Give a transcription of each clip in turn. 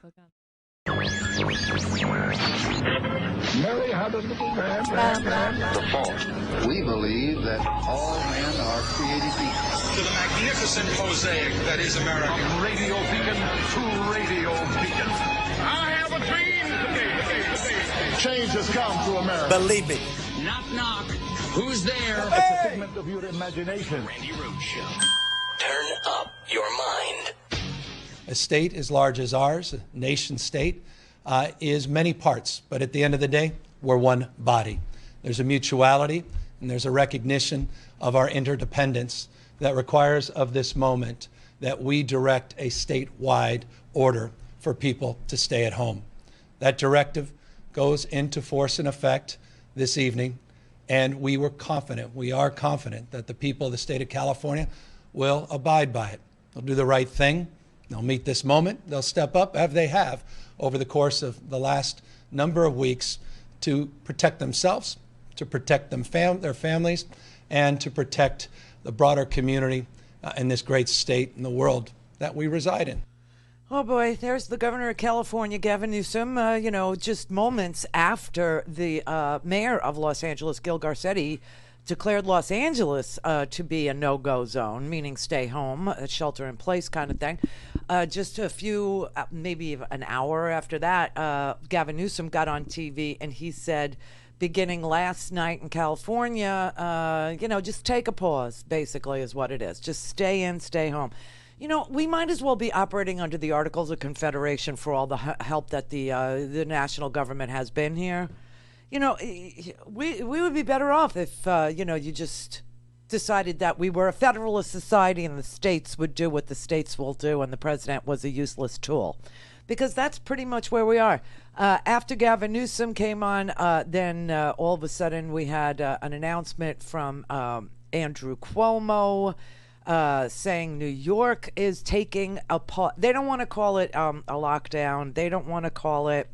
click on. Mary had a little lamb. The fourth, we believe that all men are created equal. To the magnificent mosaic that is America. From radio beacon to radio beacon. I have a dream today. Change has come to America. Believe me. Knock, knock. Who's there? It's a figment of your imagination. Randi Rhodes Show. Turn up your mind. A state as large as ours, a nation state, is many parts. But at the end of the day, we're one body. There's a mutuality and there's a recognition of our interdependence that requires of this moment that we direct a statewide order for people to stay at home. That directive goes into force and effect this evening, and we are confident that the people of the state of California will abide by it. They'll do the right thing. They'll meet this moment. They'll step up, as they have over the course of the last number of weeks, to protect themselves, to protect their families, and to protect the broader community in this great state and the world that we reside in. Oh boy, there's the governor of California, Gavin Newsom, just moments after the mayor of Los Angeles, Gil Garcetti, declared Los Angeles to be a no-go zone, meaning stay home, a shelter-in-place kind of thing. Just a few, maybe an hour after that, Gavin Newsom got on TV and he said, beginning last night in California, just take a pause, basically, is what it is. Just stay in, stay home. We might as well be operating under the Articles of Confederation for all the help that the national government has been here. We would be better off if, you just decided that we were a federalist society and the states would do what the states will do and the president was a useless tool. Because that's pretty much where we are. After Gavin Newsom came on, then all of a sudden we had an announcement from Andrew Cuomo saying New York is taking a pause. They don't want to call it a lockdown. They don't want to call it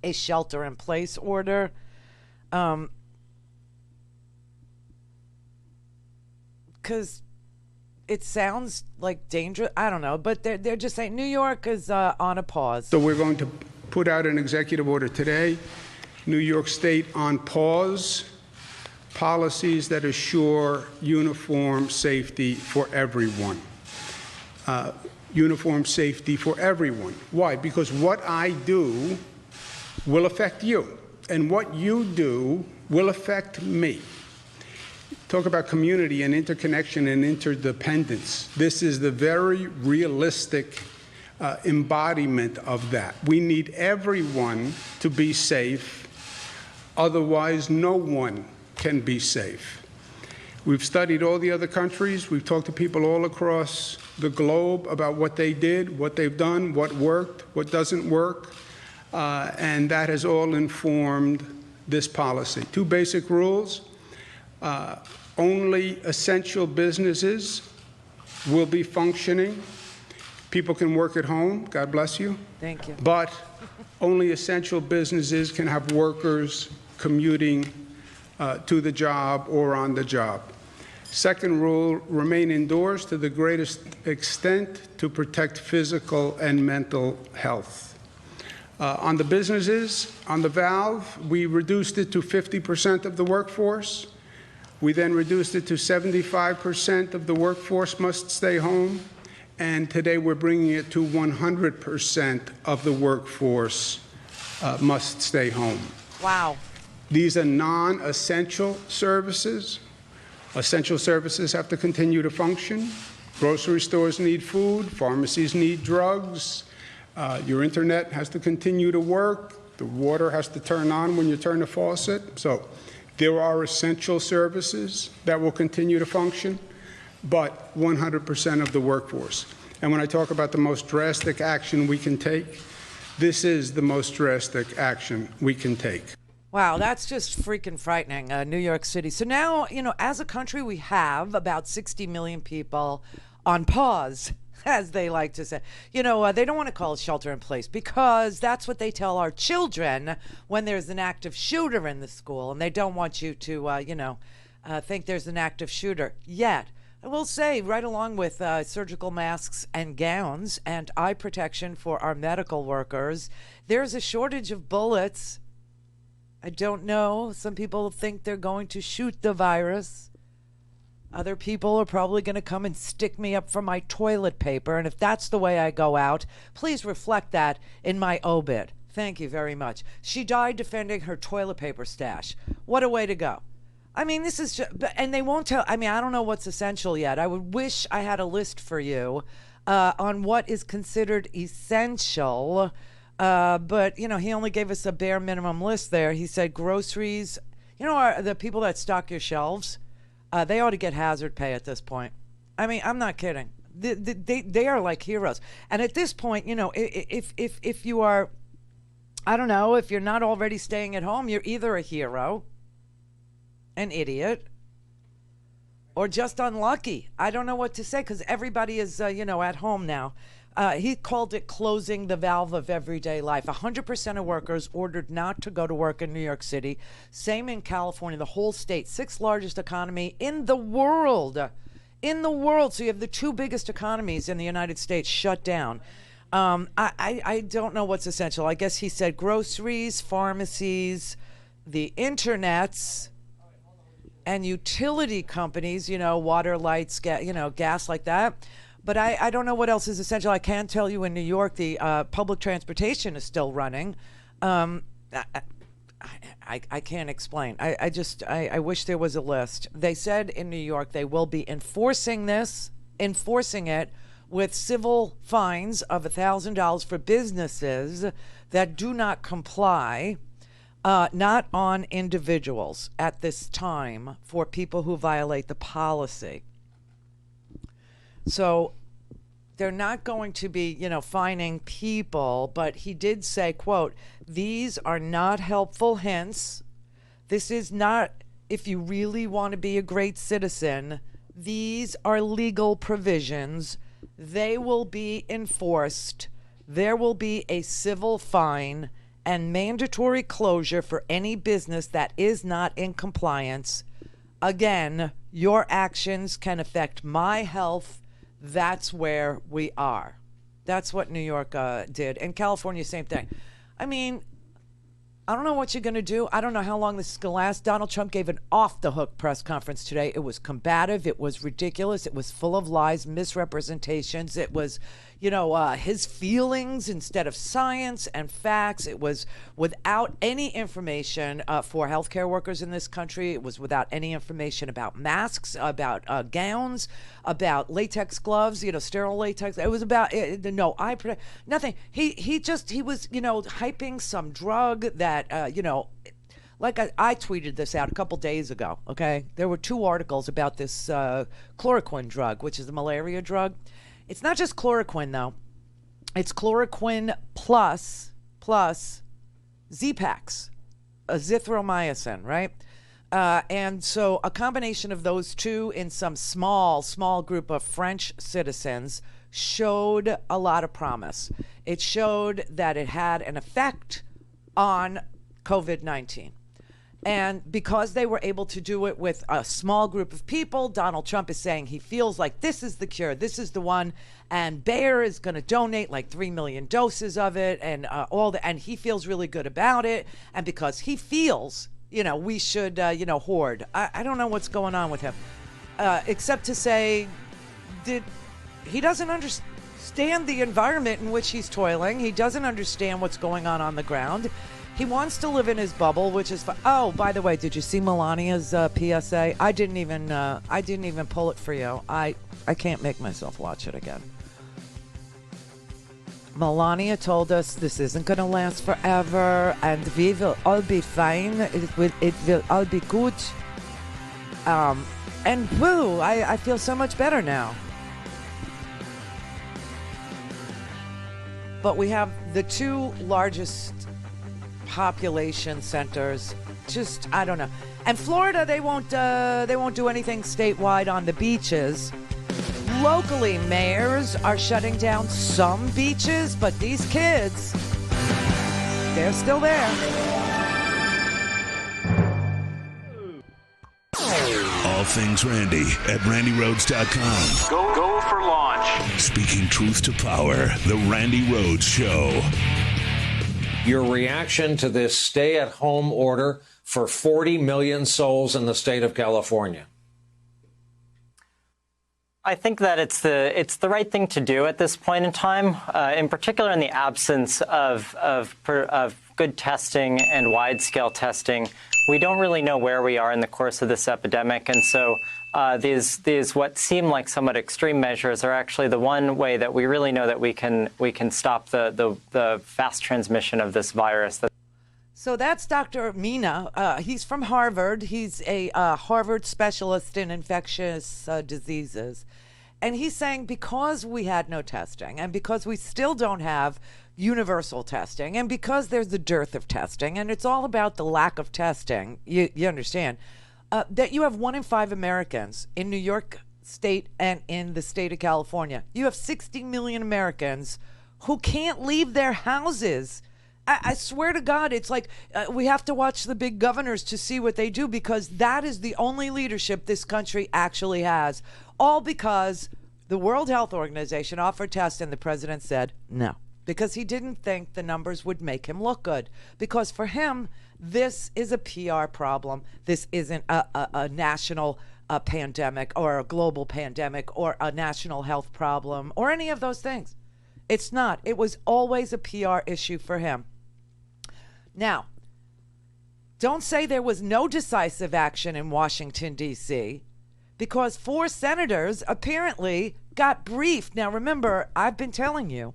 a shelter-in-place order. Because it sounds like dangerous. I don't know, but they're just saying New York is on a pause. So we're going to put out an executive order today. New York State on pause. Policies that assure uniform safety for everyone. Uniform safety for everyone. Why? Because what I do will affect you, and what you do will affect me. Talk about community and interconnection and interdependence. This is the very realistic embodiment of that. We need everyone to be safe, otherwise no one can be safe. We've studied all the other countries. We've talked to people all across the globe about what they did, what they've done, what worked, what doesn't work, and that has all informed this policy. Two basic rules. Only essential businesses will be functioning. People can work at home, God bless you. Thank you. But only essential businesses can have workers commuting to the job or on the job. Second rule, remain indoors to the greatest extent to protect physical and mental health. On the businesses, on the valve, we reduced it to 50% of the workforce. We then reduced it to 75% of the workforce must stay home. And today we're bringing it to 100% of the workforce must stay home. Wow. These are non-essential services. Essential services have to continue to function. Grocery stores need food. Pharmacies need drugs. Your internet has to continue to work. The water has to turn on when you turn the faucet. So there are essential services that will continue to function, but 100% of the workforce. And when I talk about the most drastic action we can take, this is the most drastic action we can take. Wow, that's just freaking frightening, New York City. So now, as a country, we have about 60 million people on pause, as they like to say. They don't want to call it shelter in place because that's what they tell our children when there's an active shooter in the school, and they don't want you to, think there's an active shooter yet. I will say, right along with surgical masks and gowns and eye protection for our medical workers, there's a shortage of bullets. I don't know. Some people think they're going to shoot the virus. Other people are probably going to come and stick me up for my toilet paper. And if that's the way I go out, please reflect that in my obit. Thank you very much. She died defending her toilet paper stash. What a way to go. I mean, this is just, and they won't tell. I mean, I don't know what's essential yet. I would wish I had a list for you on what is considered essential. But, you know, he only gave us a bare minimum list there. He said groceries, you know, the people that stock your shelves, they ought to get hazard pay at this point. I mean, I'm not kidding. They are like heroes. And at this point, you know, if you are, I don't know, if you're not already staying at home, you're either a hero, an idiot, or just unlucky. I don't know what to say because everybody is, you know, at home now. He called it closing the valve of everyday life. 100% of workers ordered not to go to work in New York City. Same in California, the whole state, sixth largest economy in the world. In the world. So you have the two biggest economies in the United States shut down. I don't know what's essential. I guess he said groceries, pharmacies, the internets, and utility companies, you know, water, lights, gas like that. But I don't know what else is essential. I can tell you in New York, the public transportation is still running. I can't explain. I wish there was a list. They said in New York they will be enforcing it with civil fines of $1,000 for businesses that do not comply. Not on individuals at this time for people who violate the policy. So they're not going to be, you know, fining people, but he did say, quote, these are not helpful hints. This is not, if you really want to be a great citizen, these are legal provisions. They will be enforced. There will be a civil fine and mandatory closure for any business that is not in compliance. Again, your actions can affect my health. That's where we are. That's what New York did. And California, same thing. I mean, I don't know what you're going to do. I don't know how long this is going to last. Donald Trump gave an off-the-hook press conference today. It was combative. It was ridiculous. It was full of lies, misrepresentations. It was, you know, his feelings instead of science and facts. It was without any information for healthcare workers in this country. It was without any information about masks, about gowns, about latex gloves, you know, sterile latex. It was about nothing. He was, you know, hyping some drug that, you know, like I tweeted this out a couple days ago, okay? There were 2 articles about this chloroquine drug, which is a malaria drug. It's not just chloroquine, though. It's chloroquine plus Z-Pax, azithromycin, right? And so a combination of those two in some small group of French citizens showed a lot of promise. It showed that it had an effect on COVID-19. And because they were able to do it with a small group of people, Donald Trump is saying he feels like this is the cure, this is the one, and Bayer is going to donate like 3 million doses of it, and and he feels really good about it. And because he feels, you know, we should, you know, hoard. I don't know what's going on with him, except to say, he doesn't understand the environment in which he's toiling. He doesn't understand what's going on the ground. He wants to live in his bubble, which is fine. Oh, by the way, did you see Melania's PSA? I didn't even pull it for you. I can't make myself watch it again. Melania told us this isn't going to last forever, and we will all be fine. It will all be good. And woo, I feel so much better now. But we have the 2 largest population centers. Just, I don't know. And Florida, they won't do anything statewide on the beaches. Locally, mayors are shutting down some beaches, but these kids, they're still there. all things Randi at RandiRhodes.com. Go for launch. Speaking truth to power, the Randi Rhodes Show. Your reaction to this stay-at-home order for 40 million souls in the state of California? I think that it's the right thing to do at this point in time, in particular in the absence of good testing and wide-scale testing. We don't really know where we are in the course of this epidemic, and so these what seem like somewhat extreme measures are actually the one way that we really know that we can stop the fast transmission of this virus. So that's Dr. Mina. He's from Harvard. He's a Harvard specialist in infectious diseases. And he's saying because we had no testing and because we still don't have universal testing and because there's a dearth of testing and it's all about the lack of testing, you understand, that you have 1 in 5 Americans in New York State and in the state of California. You have 60 million Americans who can't leave their houses. I swear to God, it's like we have to watch the big governors to see what they do because that is the only leadership this country actually has. All because the World Health Organization offered tests and the president said no. Because he didn't think the numbers would make him look good. Because for him, this is a PR problem. This isn't a national pandemic or a global pandemic or a national health problem or any of those things. It's not. It was always a PR issue for him. Now, don't say there was no decisive action in Washington, D.C., because 4 senators apparently got briefed. Now, remember, I've been telling you,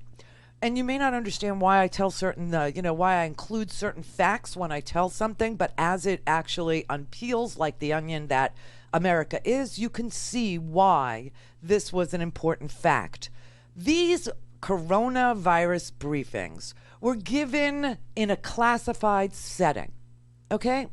and you may not understand why I tell certain, why I include certain facts when I tell something, but as it actually unpeels like the onion that America is, you can see why this was an important fact. These coronavirus briefings were given in a classified setting, okay?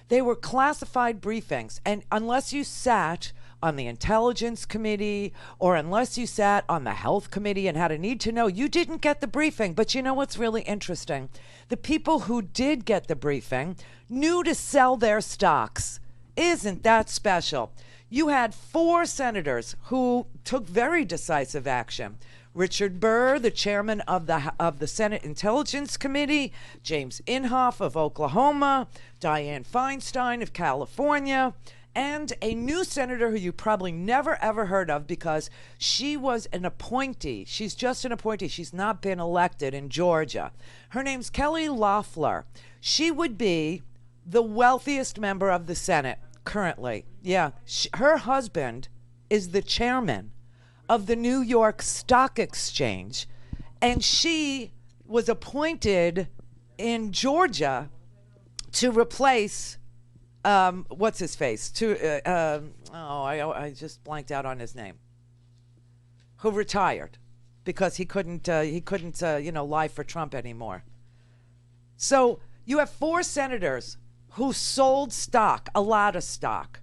They were classified briefings, and unless you sat on the Intelligence Committee or unless you sat on the Health Committee and had a need to know, you didn't get the briefing. But you know what's really interesting? The people who did get the briefing knew to sell their stocks. Isn't that special? You had 4 senators who took very decisive action. Richard Burr, the chairman of the Senate Intelligence Committee, James Inhofe of Oklahoma, Dianne Feinstein of California, and a new senator who you probably never ever heard of because she was an appointee. She's just an appointee. She's not been elected in Georgia. Her name's Kelly Loeffler. She would be the wealthiest member of the Senate currently. Yeah, her husband is the chairman of the New York Stock Exchange, and she was appointed in Georgia to replace what's his face? I just blanked out on his name. Who retired because he couldn't lie for Trump anymore. So you have 4 senators who sold stock, a lot of stock.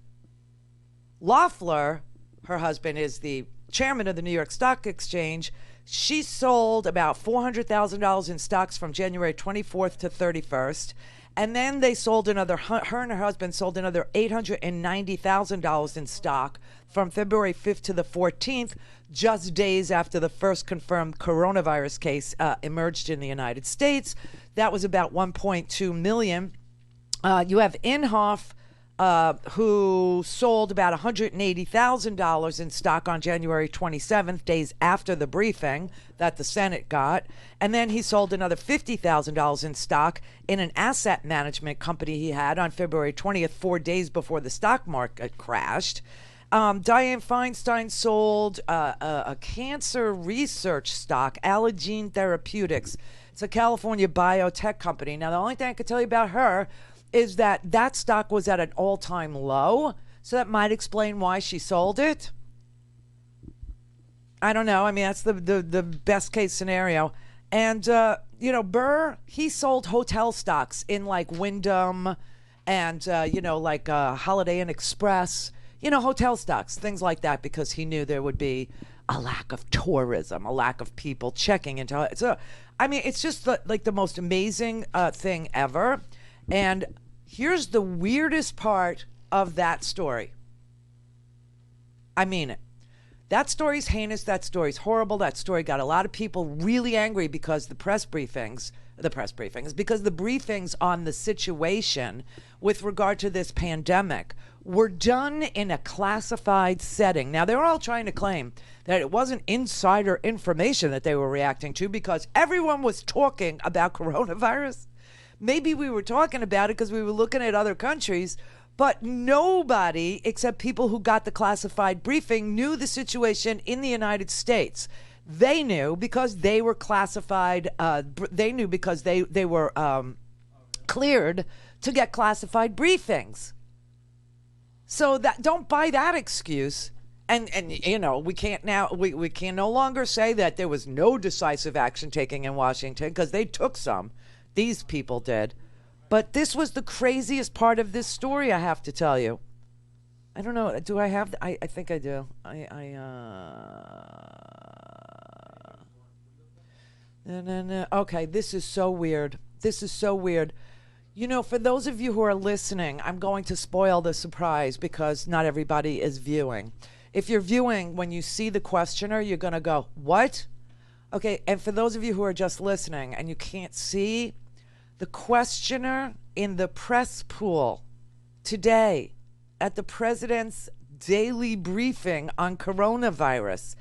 Loeffler, her husband, is the chairman of the New York Stock Exchange. She sold about $400,000 in stocks from January 24th to 31st. And then they sold another, her and her husband sold another $890,000 in stock from February 5th to the 14th, just days after the first confirmed coronavirus case emerged in the United States. That was about $1.2 million. You have Inhofe, who sold about $180,000 in stock on January 27th, days after the briefing that the Senate got. And then he sold another $50,000 in stock in an asset management company he had on February 20th, 4 days before the stock market crashed. Dianne Feinstein sold a cancer research stock, Allogene Therapeutics. It's a California biotech company. Now, the only thing I could tell you about her is that stock was at an all-time low, so that might explain why she sold it. I don't know. I mean, that's the best case scenario. And, Burr, he sold hotel stocks in, like, Wyndham and, Holiday Inn Express, hotel stocks, things like that, because he knew there would be a lack of tourism, a lack of people checking into it. So, I mean, it's just the most amazing thing ever. And here's the weirdest part of that story. I mean it. That story's heinous. That story's horrible. That story got a lot of people really angry because because the briefings on the situation with regard to this pandemic were done in a classified setting. Now, they're all trying to claim that it wasn't insider information that they were reacting to because everyone was talking about coronavirus. Maybe we were talking about it because we were looking at other countries, but nobody except people who got the classified briefing knew the situation in the United States. They knew because they were classified. They knew because they were cleared to get classified briefings. So that don't buy that excuse. And you know, we can't now we can no longer say that there was no decisive action taken in Washington because they took some. These people did. But this was the craziest part of this story, I have to tell you. I don't know. Do I have? I think I do. No. Okay, this is so weird. This is so weird. You know, for those of you who are listening, I'm going to spoil the surprise because not everybody is viewing. If you're viewing, when you see the questioner, you're going to go, what? Okay, and for those of you who are just listening and you can't see, the questioner in the press pool today at the president's daily briefing on coronavirus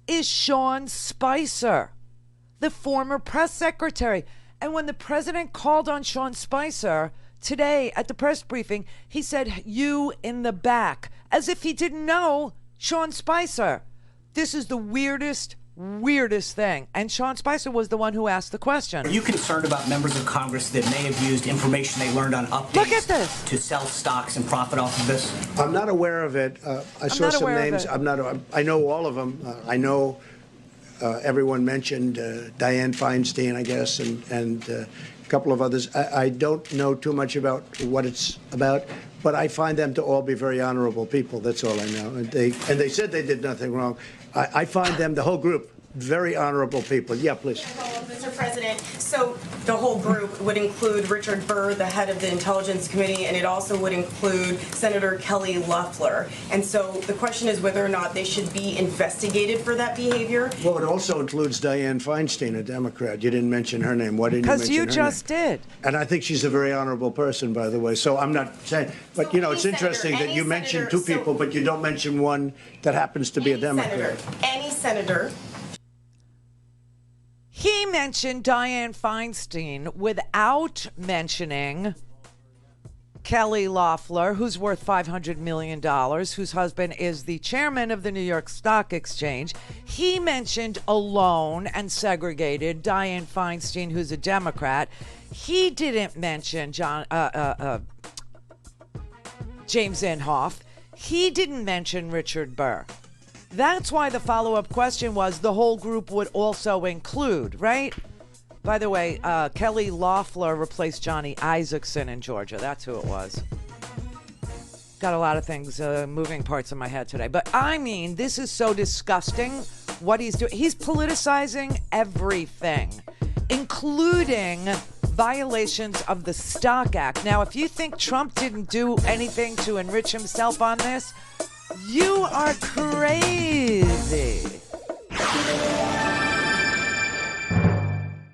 is Sean Spicer, the former press secretary. And when the president called on Sean Spicer today at the press briefing, he said, you in the back, as if he didn't know Sean Spicer. This is the weirdest thing. And Sean Spicer was the one who asked the question. Are you concerned about members of Congress that may have used information they learned on updates Look at this. to sell stocks and profit off of this? I'm not aware of it. I saw some names. I know all of them. I know everyone mentioned Dianne Feinstein, I guess, and a couple of others. I don't know too much about what it's about, but I find them to all be very honorable people. That's all I know. And they said they did nothing wrong. I find them, the whole group, very honorable people. Yeah, please. Mr. President, so the whole group would include Richard Burr, the head of the Intelligence Committee, and it also would include Senator Kelly Loeffler. And so the question is whether or not they should be investigated for that behavior. Well, it also includes Dianne Feinstein, a Democrat. You didn't mention her name. Why didn't you mention her name? Because you just did. And I think she's a very honorable person, by the way. So I'm not saying, but you know, it's interesting that you mentioned two people, but you don't mention one that happens to be a Democrat. Any senator. He mentioned Dianne Feinstein without mentioning Kelly Loeffler, who's worth $500 million, whose husband is the chairman of the New York Stock Exchange. He mentioned alone and segregated Dianne Feinstein, who's a Democrat. He didn't mention James Inhofe. He didn't mention Richard Burr. That's why the follow-up question was the whole group would also include, right? By the way, Kelly Loeffler replaced Johnny Isaacson in Georgia. That's who it was. Got a lot of things, moving parts in my head today. But I mean, this is so disgusting what he's doing. He's politicizing everything, including violations of the Stock Act. Now, if you think Trump didn't do anything to enrich himself on this, you are crazy.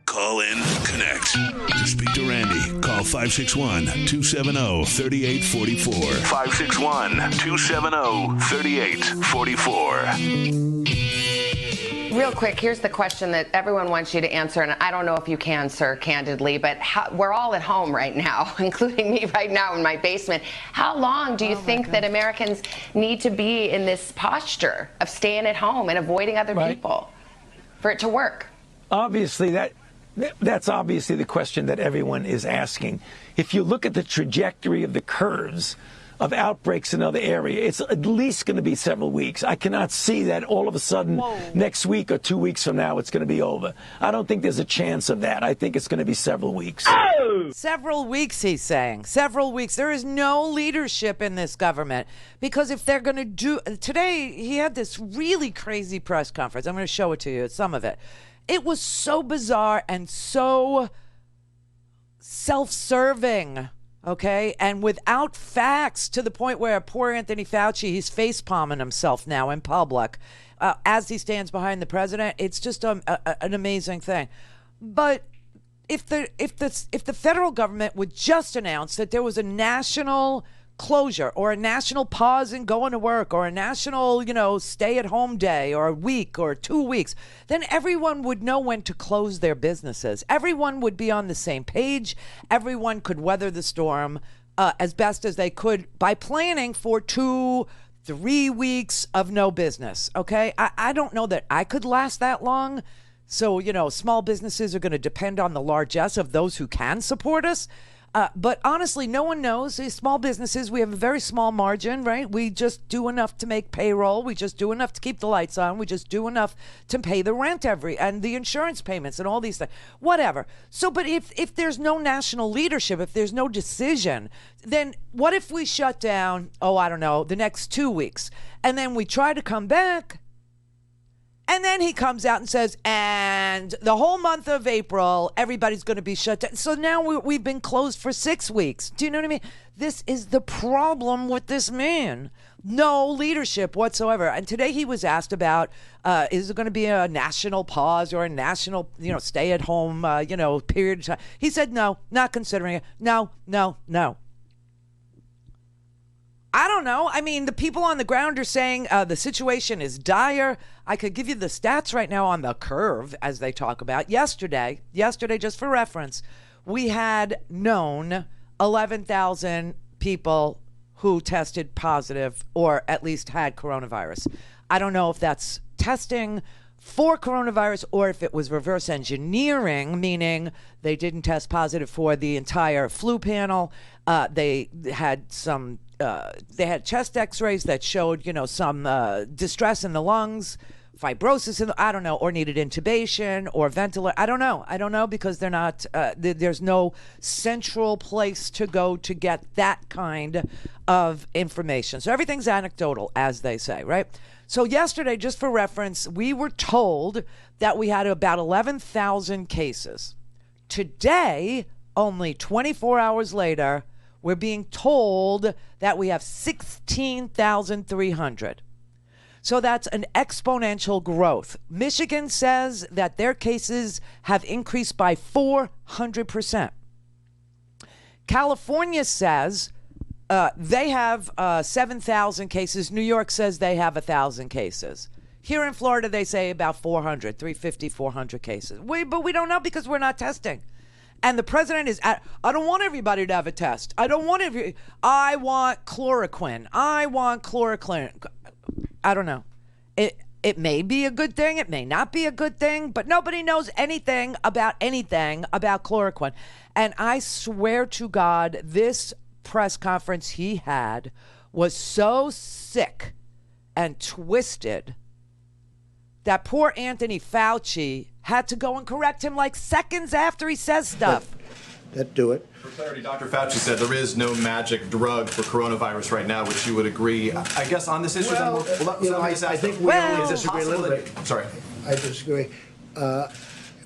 Call in, connect. To speak to Randi, call 561-270-3844. 561-270-3844. Real quick, here's the question that everyone wants you to answer, and I don't know if you can, sir, candidly, but we're all at home right now, including me right now in my basement. How long do you think that Americans need to be in this posture of staying at home and avoiding other people for it to work? Obviously, that's obviously the question that everyone is asking. If you look at the trajectory of the curves of outbreaks in other areas, it's at least going to be several weeks. I cannot see that all of a sudden next week or 2 weeks from now it's going to be over. I don't think there's a chance of that. I think it's going to be several weeks. Several weeks, he's saying. Several weeks. There is no leadership in this government because if they're going to do... Today, he had this really crazy press conference. I'm going to show it to you, some of it. It was so bizarre and so self-serving. Okay, and without facts, to the point where poor Anthony Fauci, he's face-palming himself now in public as he stands behind the president. It's just an amazing thing. But if the federal government would just announce that there was a national closure or a national pause in going to work or a national, stay-at-home day or a week or 2 weeks, then everyone would know when to close their businesses. Everyone would be on the same page. Everyone could weather the storm as best as they could by planning for 2-3 weeks of no business, okay? I don't know that I could last that long. So, small businesses are going to depend on the largesse of those who can support us. But honestly, no one knows. These small businesses, we have a very small margin, right? We just do enough to make payroll. We just do enough to keep the lights on. We just do enough to pay the rent and the insurance payments and all these things, whatever. So, but if there's no national leadership, if there's no decision, then what if we shut down, I don't know, the next 2 weeks, and then we try to come back? And then he comes out and says, and the whole month of April, everybody's going to be shut down. So now we've been closed for 6 weeks. Do you know what I mean? This is the problem with this man. No leadership whatsoever. And today he was asked about, is it going to be a national pause or a national, stay at home, period of time? He said, no, not considering it. No. I don't know. I mean, the people on the ground are saying the situation is dire. I could give you the stats right now on the curve, as they talk about. Yesterday, just for reference, we had known 11,000 people who tested positive or at least had coronavirus. I don't know if that's testing for coronavirus or if it was reverse engineering, meaning they didn't test positive for the entire flu panel. They had chest x-rays that showed, some distress in the lungs, fibrosis I don't know, or needed intubation or ventilator. I don't know because they're not, there's no central place to go to get that kind of information. So everything's anecdotal, as they say, right? So yesterday, just for reference, we were told that we had about 11,000 cases. Today, only 24 hours later, we're being told that we have 16,300. So that's an exponential growth. Michigan says that their cases have increased by 400%. California says they have 7,000 cases. New York says they have 1,000 cases. Here in Florida, they say about 400, 350, 400 cases. But we don't know because we're not testing. And the president is I don't want everybody to have a test. I want chloroquine. I don't know. It may be a good thing. It may not be a good thing. But nobody knows anything about chloroquine. And I swear to God, this press conference he had was so sick and twisted that poor Anthony Fauci had to go and correct him like seconds after he says stuff. That do it. For clarity, Dr. Fauci said there is no magic drug for coronavirus right now, which you would agree. I guess on this issue, I think we only disagree a little bit. Sorry. I disagree.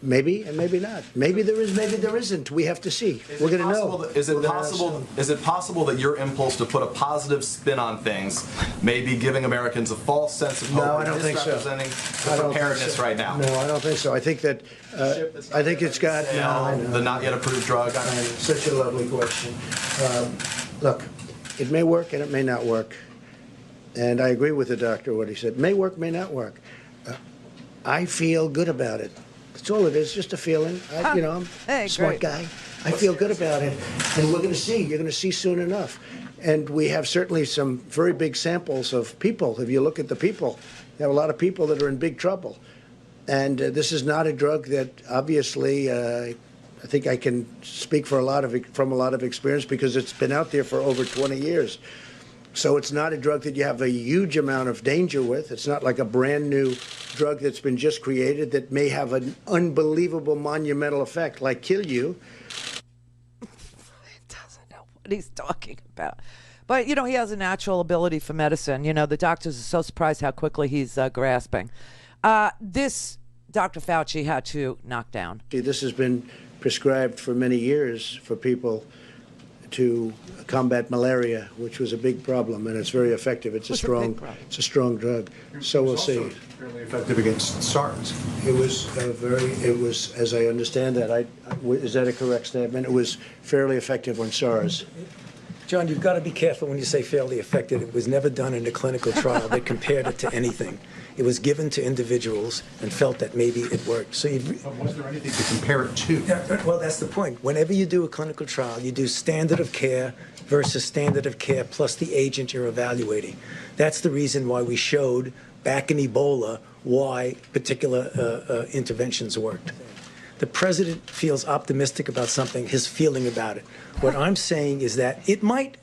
Maybe and maybe not. Maybe there is, maybe there isn't. We have to see. We're going to know. Is it possible that your impulse to put a positive spin on things may be giving Americans a false sense of hope? No, I don't think so. Misrepresenting the preparedness right now. No, I don't think so. I think that I think it's got the not yet approved drug. Such a lovely question. Look, it may work and it may not work. And I agree with the doctor what he said. May work, may not work. I feel good about it. That's all it is, just a feeling. I'm a smart guy. I feel good about it. And we're going to see. You're going to see soon enough. And we have certainly some very big samples of people. If you look at the people, you have a lot of people that are in big trouble. And this is not a drug that obviously, I think I can speak from a lot of experience because it's been out there for over 20 years. So it's not a drug that you have a huge amount of danger with. It's not like a brand new drug that's been just created that may have an unbelievable monumental effect, like kill you. He doesn't know what he's talking about. But, he has a natural ability for medicine. The doctors are so surprised how quickly he's grasping. This Dr. Fauci had to knock down. See, this has been prescribed for many years for people. to combat malaria, which was a big problem, and it's very effective. It's a strong drug. So we'll see. Fairly effective against SARS. It was, as I understand that, is that a correct statement? It was fairly effective on SARS. John, you've got to be careful when you say fairly effective. It was never done in a clinical trial that compared it to anything. It was given to individuals and felt that maybe it worked. So was there anything to compare it to? Yeah, well, that's the point. Whenever you do a clinical trial, you do standard of care versus standard of care plus the agent you're evaluating. That's the reason why we showed back in Ebola why particular interventions worked. The president feels optimistic about something, his feeling about it. What I'm saying is that it might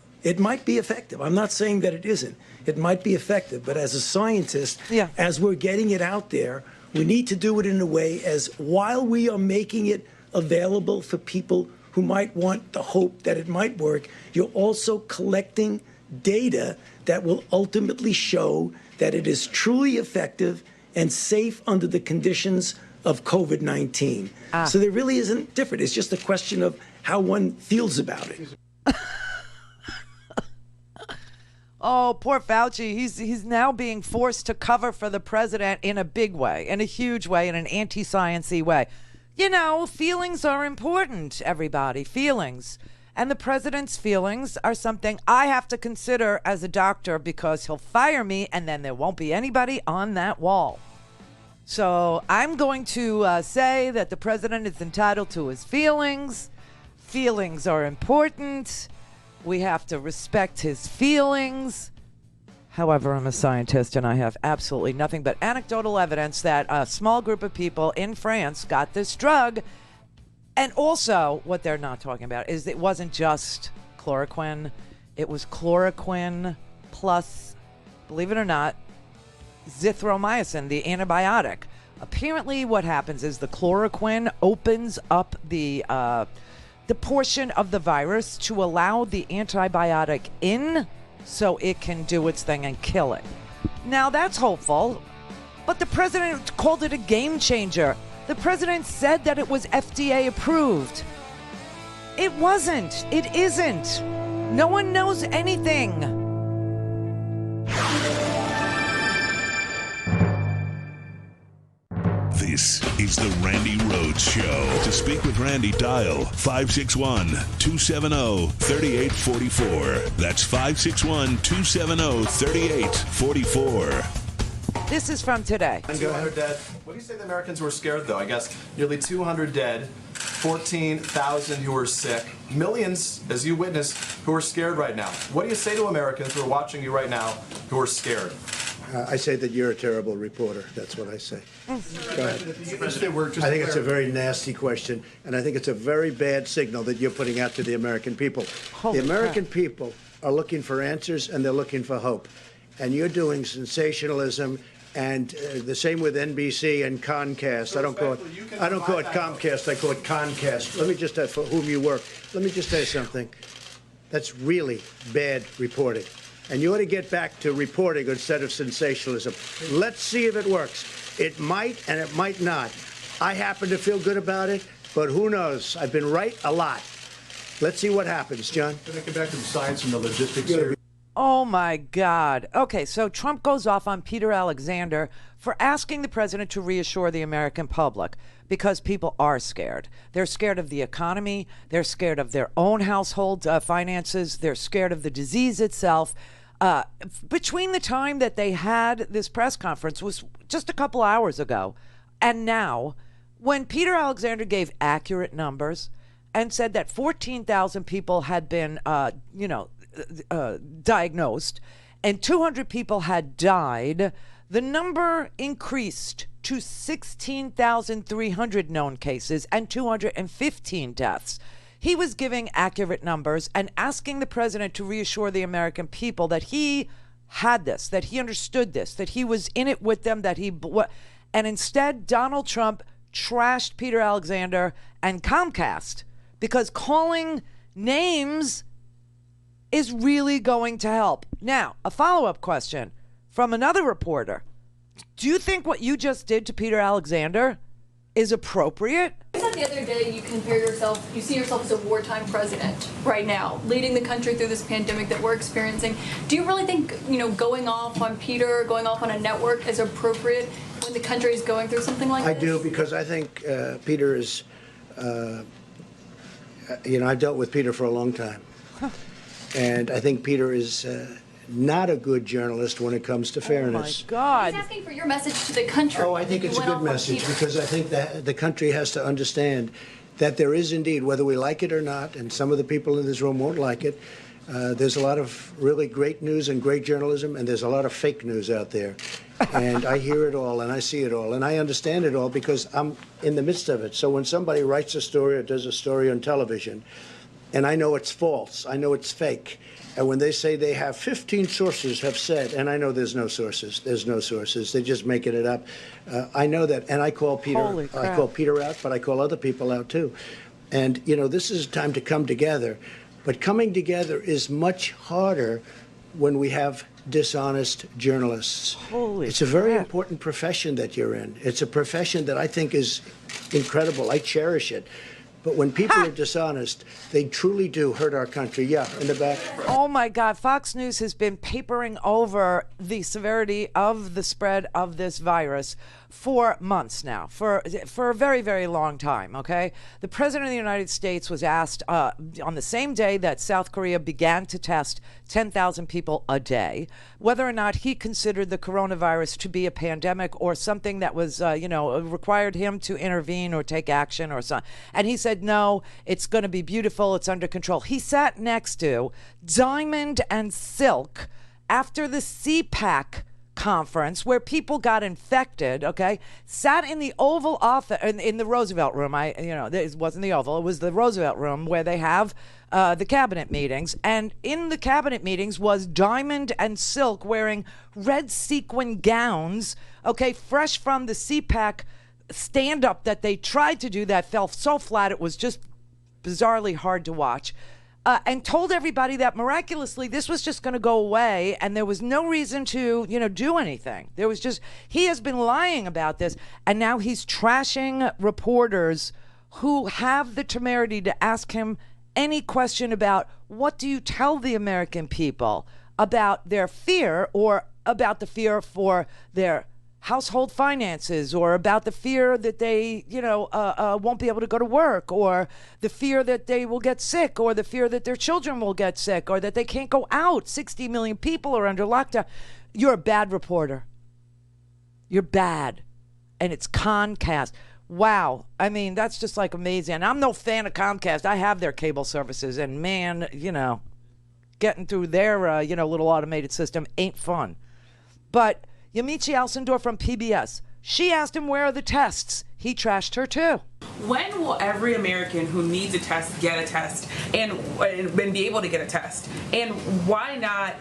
be effective. I'm not saying that it isn't. It might be effective, but as a scientist, as we're getting it out there, we need to do it in a way as while we are making it available for people who might want the hope that it might work, you're also collecting data that will ultimately show that it is truly effective and safe under the conditions of COVID-19. So there really isn't different. It's just a question of how one feels about it. Oh, poor Fauci. He's now being forced to cover for the president in a big way, in a huge way, in an anti-science-y way. You know, feelings are important, everybody. Feelings. And the president's feelings are something I have to consider as a doctor because he'll fire me and then there won't be anybody on that wall. So I'm going to say that the president is entitled to his feelings. Feelings are important. We have to respect his feelings. However, I'm a scientist and I have absolutely nothing but anecdotal evidence that a small group of people in France got this drug. And also, what they're not talking about is it wasn't just chloroquine. It was chloroquine plus, believe it or not, zithromycin, the antibiotic. Apparently what happens is the chloroquine opens up the portion of the virus to allow the antibiotic in so it can do its thing and kill it. Now that's hopeful, but the president called it a game changer. The president said that it was FDA approved. It wasn't. It isn't. No one knows anything. This is the Randi Rhodes Show. To speak with Randi, dial 561-270-3844. That's 561-270-3844. This is from today. 200 dead. What do you say the Americans were scared, though? I guess nearly 200 dead, 14,000 who are sick, millions, as you witnessed, who are scared right now. What do you say to Americans who are watching you right now who are scared? I say that you're a terrible reporter. That's what I say. Go ahead. I think it's a very nasty question, and I think it's a very bad signal that you're putting out to the American people. The American people are looking for answers, and they're looking for hope. And you're doing sensationalism, and the same with NBC and Comcast. I don't call it Comcast. I call it Concast. Let me just, for whom you work, let me just say something. That's really bad reporting. And you ought to get back to reporting instead of sensationalism. Let's see if it works. It might and it might not. I happen to feel good about it, but who knows? I've been right a lot. Let's see what happens, John. Can I get back to the science and the logistics here? Oh, my God. Okay, so Trump goes off on Peter Alexander for asking the president to reassure the American public because people are scared. They're scared of the economy. They're scared of their own household finances. They're scared of the disease itself. Between the time that they had this press conference was just a couple hours ago and now, when Peter Alexander gave accurate numbers and said that 14,000 people had been, diagnosed and 200 people had died, the number increased to 16,300 known cases and 215 deaths. He was giving accurate numbers and asking the president to reassure the American people that he had this, that he understood this, that he was in it with them, and instead Donald Trump trashed Peter Alexander and Comcast because calling names is really going to help. Now, a follow-up question from another reporter. Do you think what you just did to Peter Alexander is appropriate? Is it said the other day you see yourself as a wartime president right now, leading the country through this pandemic that we're experiencing. Do you really think, going off on Peter, going off on a network is appropriate when the country is going through something like this? I do, because I think Peter is, I've dealt with Peter for a long time. And I think Peter is not a good journalist when it comes to fairness. Oh, my God. He's asking for your message to the country. Oh, I think it's a good message, because I think that the country has to understand that there is indeed, whether we like it or not, and some of the people in this room won't like it, there's a lot of really great news and great journalism, and there's a lot of fake news out there. And I hear it all, and I see it all, and I understand it all because I'm in the midst of it. So when somebody writes a story or does a story on television, and I know it's false, I know it's fake, and when they say they have 15 sources have said, and I know there's no sources, they're just making it up. I know that, and I call Peter out, but I call other people out too. And this is a time to come together, but coming together is much harder when we have dishonest journalists. It's a very important profession that you're in. It's a profession that I think is incredible. I cherish it. But when people are dishonest, they truly do hurt our country. Yeah, in the back. Oh, my God. Fox News has been papering over the severity of the spread of this virus for months now, for a very, very long time, okay? The President of the United States was asked on the same day that South Korea began to test 10,000 people a day, whether or not he considered the coronavirus to be a pandemic or something that was, required him to intervene or take action or something. And he said, no, it's going to be beautiful. It's under control. He sat next to Diamond and Silk after the CPAC conference where people got infected, okay, sat in the Oval Office, in the Roosevelt Room. It wasn't the Oval, it was the Roosevelt Room where they have the cabinet meetings. And in the cabinet meetings was Diamond and Silk wearing red sequin gowns, okay, fresh from the CPAC stand-up that they tried to do that fell so flat it was just bizarrely hard to watch. And told everybody that miraculously this was just going to go away and there was no reason to, do anything. He has been lying about this, and now he's trashing reporters who have the temerity to ask him any question about what do you tell the American people about their fear or about the fear for their household finances, or about the fear that they, won't be able to go to work, or the fear that they will get sick, or the fear that their children will get sick, or that they can't go out. 60 million people are under lockdown. You're a bad reporter. You're bad. And it's Comcast. Wow. I mean, that's just like amazing. And I'm no fan of Comcast. I have their cable services, and man, getting through their, little automated system ain't fun. But Yamiche Alcindor from PBS, she asked him where are the tests. He trashed her too. When will every American who needs a test get a test and be able to get a test? And why not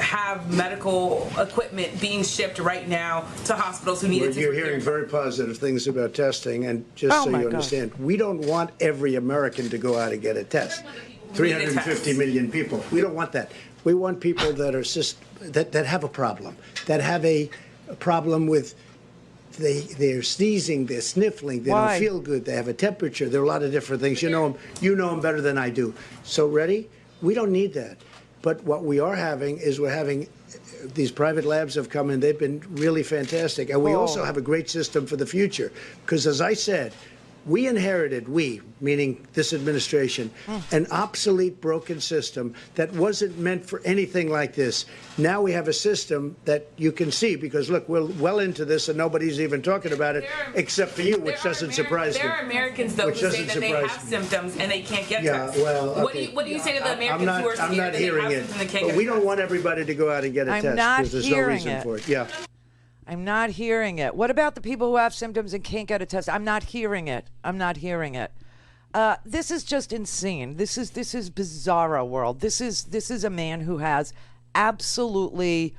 have medical equipment being shipped right now to hospitals who need it? You're hearing very positive things about testing, and just so you understand, we don't want every American to go out and get a test. 350 million people. We don't want that. We want people that are that have a problem, that have a problem with they're sneezing, they're sniffling, they don't feel good, they have a temperature. There are a lot of different things. You know them better than I do. So ready? We don't need that. But what we are having is we're having these private labs have come in. They've been really fantastic. And we also have a great system for the future. Because as I said, we inherited, meaning this administration, an obsolete, broken system that wasn't meant for anything like this. Now we have a system that you can see, because look, we're well into this and nobody's even talking about it, except for you, which doesn't surprise me. There are Americans, though, who say that they have symptoms and they can't get tests. Well, okay. What do you say to the Americans who are scared that they have symptoms and they can't get tests? But we don't want everybody to go out and get a test, because there's no reason for it. Yeah. I'm not hearing it. What about the people who have symptoms and can't get a test? I'm not hearing it. This is just insane. This is bizarro world. This is a man who has absolutely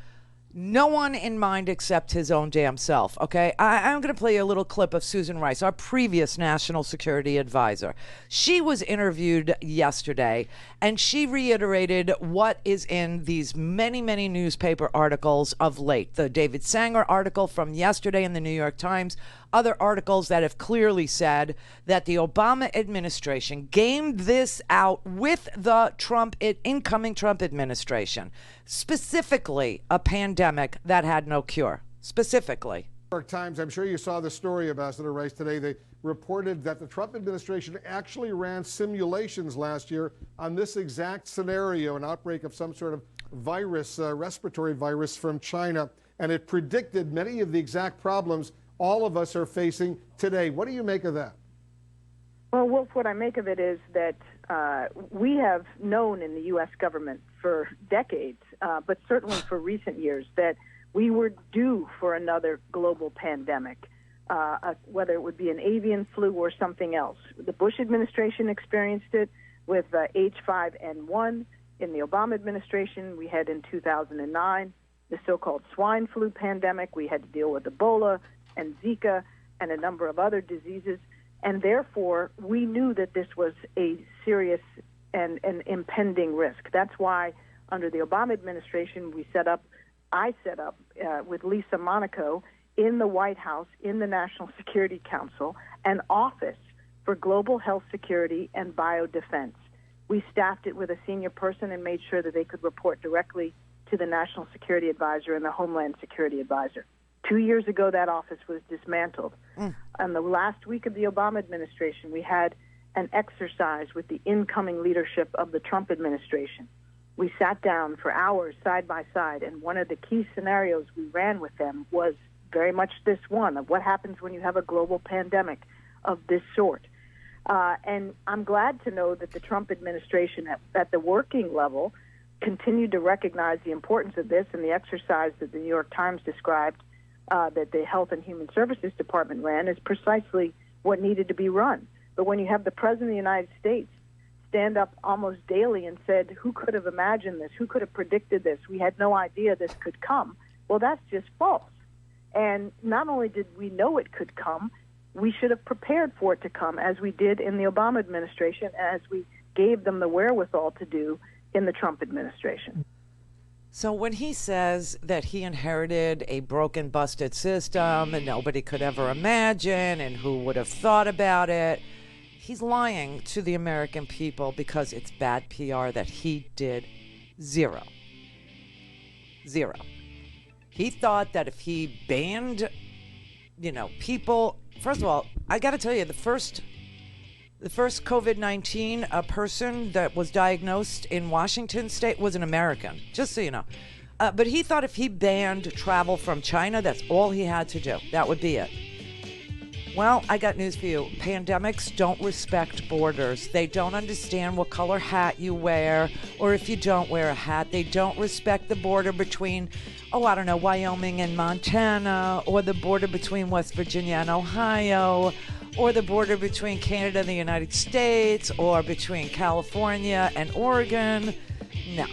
no one in mind except his own damn self, okay? I'm going to play you a little clip of Susan Rice, our previous national security advisor. She was interviewed yesterday, and she reiterated what is in these many, many newspaper articles of late. The David Sanger article from yesterday in the New York Times other articles that have clearly said that the Obama administration gamed this out with the incoming Trump administration, specifically a pandemic that had no cure, specifically. New York Times, I'm sure you saw the story, Ambassador Rice, today. They reported that the Trump administration actually ran simulations last year on this exact scenario, an outbreak of some sort of virus, respiratory virus from China, and it predicted many of the exact problems all of us are facing today. What do you make of that? Well, Wolf, what I make of it is that we have known in the U.S. government for decades, but certainly for recent years, that we were due for another global pandemic, whether it would be an avian flu or something else. The Bush administration experienced it with H5N1. In the Obama administration, we had in 2009 the so-called swine flu pandemic. We had to deal with Ebola and Zika and a number of other diseases. And therefore, we knew that this was a serious and an impending risk. That's why under the Obama administration, I set up with Lisa Monaco in the White House, in the National Security Council, an office for global health security and biodefense. We staffed it with a senior person and made sure that they could report directly to the National Security Advisor and the Homeland Security Advisor. 2 years ago, that office was dismantled. On the last week of the Obama administration, we had an exercise with the incoming leadership of the Trump administration. We sat down for hours side by side, and one of the key scenarios we ran with them was very much this one of what happens when you have a global pandemic of this sort. And I'm glad to know that the Trump administration at the working level continued to recognize the importance of this, and the exercise that the New York Times described that the Health and Human Services Department ran is precisely what needed to be run. But when you have the President of the United States stand up almost daily and said, who could have imagined this? Who could have predicted this? We had no idea this could come. Well, that's just false. And not only did we know it could come, we should have prepared for it to come, as we did in the Obama administration, as we gave them the wherewithal to do in the Trump administration. So when he says that he inherited a broken, busted system and nobody could ever imagine and who would have thought about it, he's lying to the American people because it's bad PR that he did zero. He thought that if he banned, people... First of all, I got to tell you, the first COVID-19 person that was diagnosed in Washington State was an American, just so you know. But he thought if he banned travel from China, that's all he had to do. That would be it. Well, I got news for you. Pandemics don't respect borders. They don't understand what color hat you wear, or if you don't wear a hat. They don't respect the border between, Wyoming and Montana, or the border between West Virginia and Ohio, or the border between Canada and the United States, or between California and Oregon. No.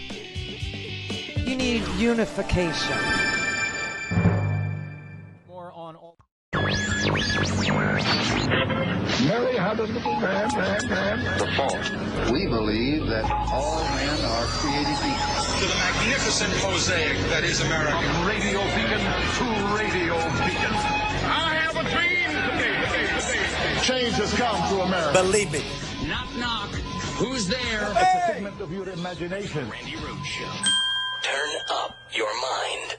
You need unification. More on all. Mary had a little man. The fault. We believe that all men are created equal. To the magnificent mosaic that is America. From radio beacon to radio beacon. I have a dream today. Change has come to America. Believe me. Knock, knock. Who's there? It's a figment of your imagination. Randi Rhodes Show. Turn up your mind.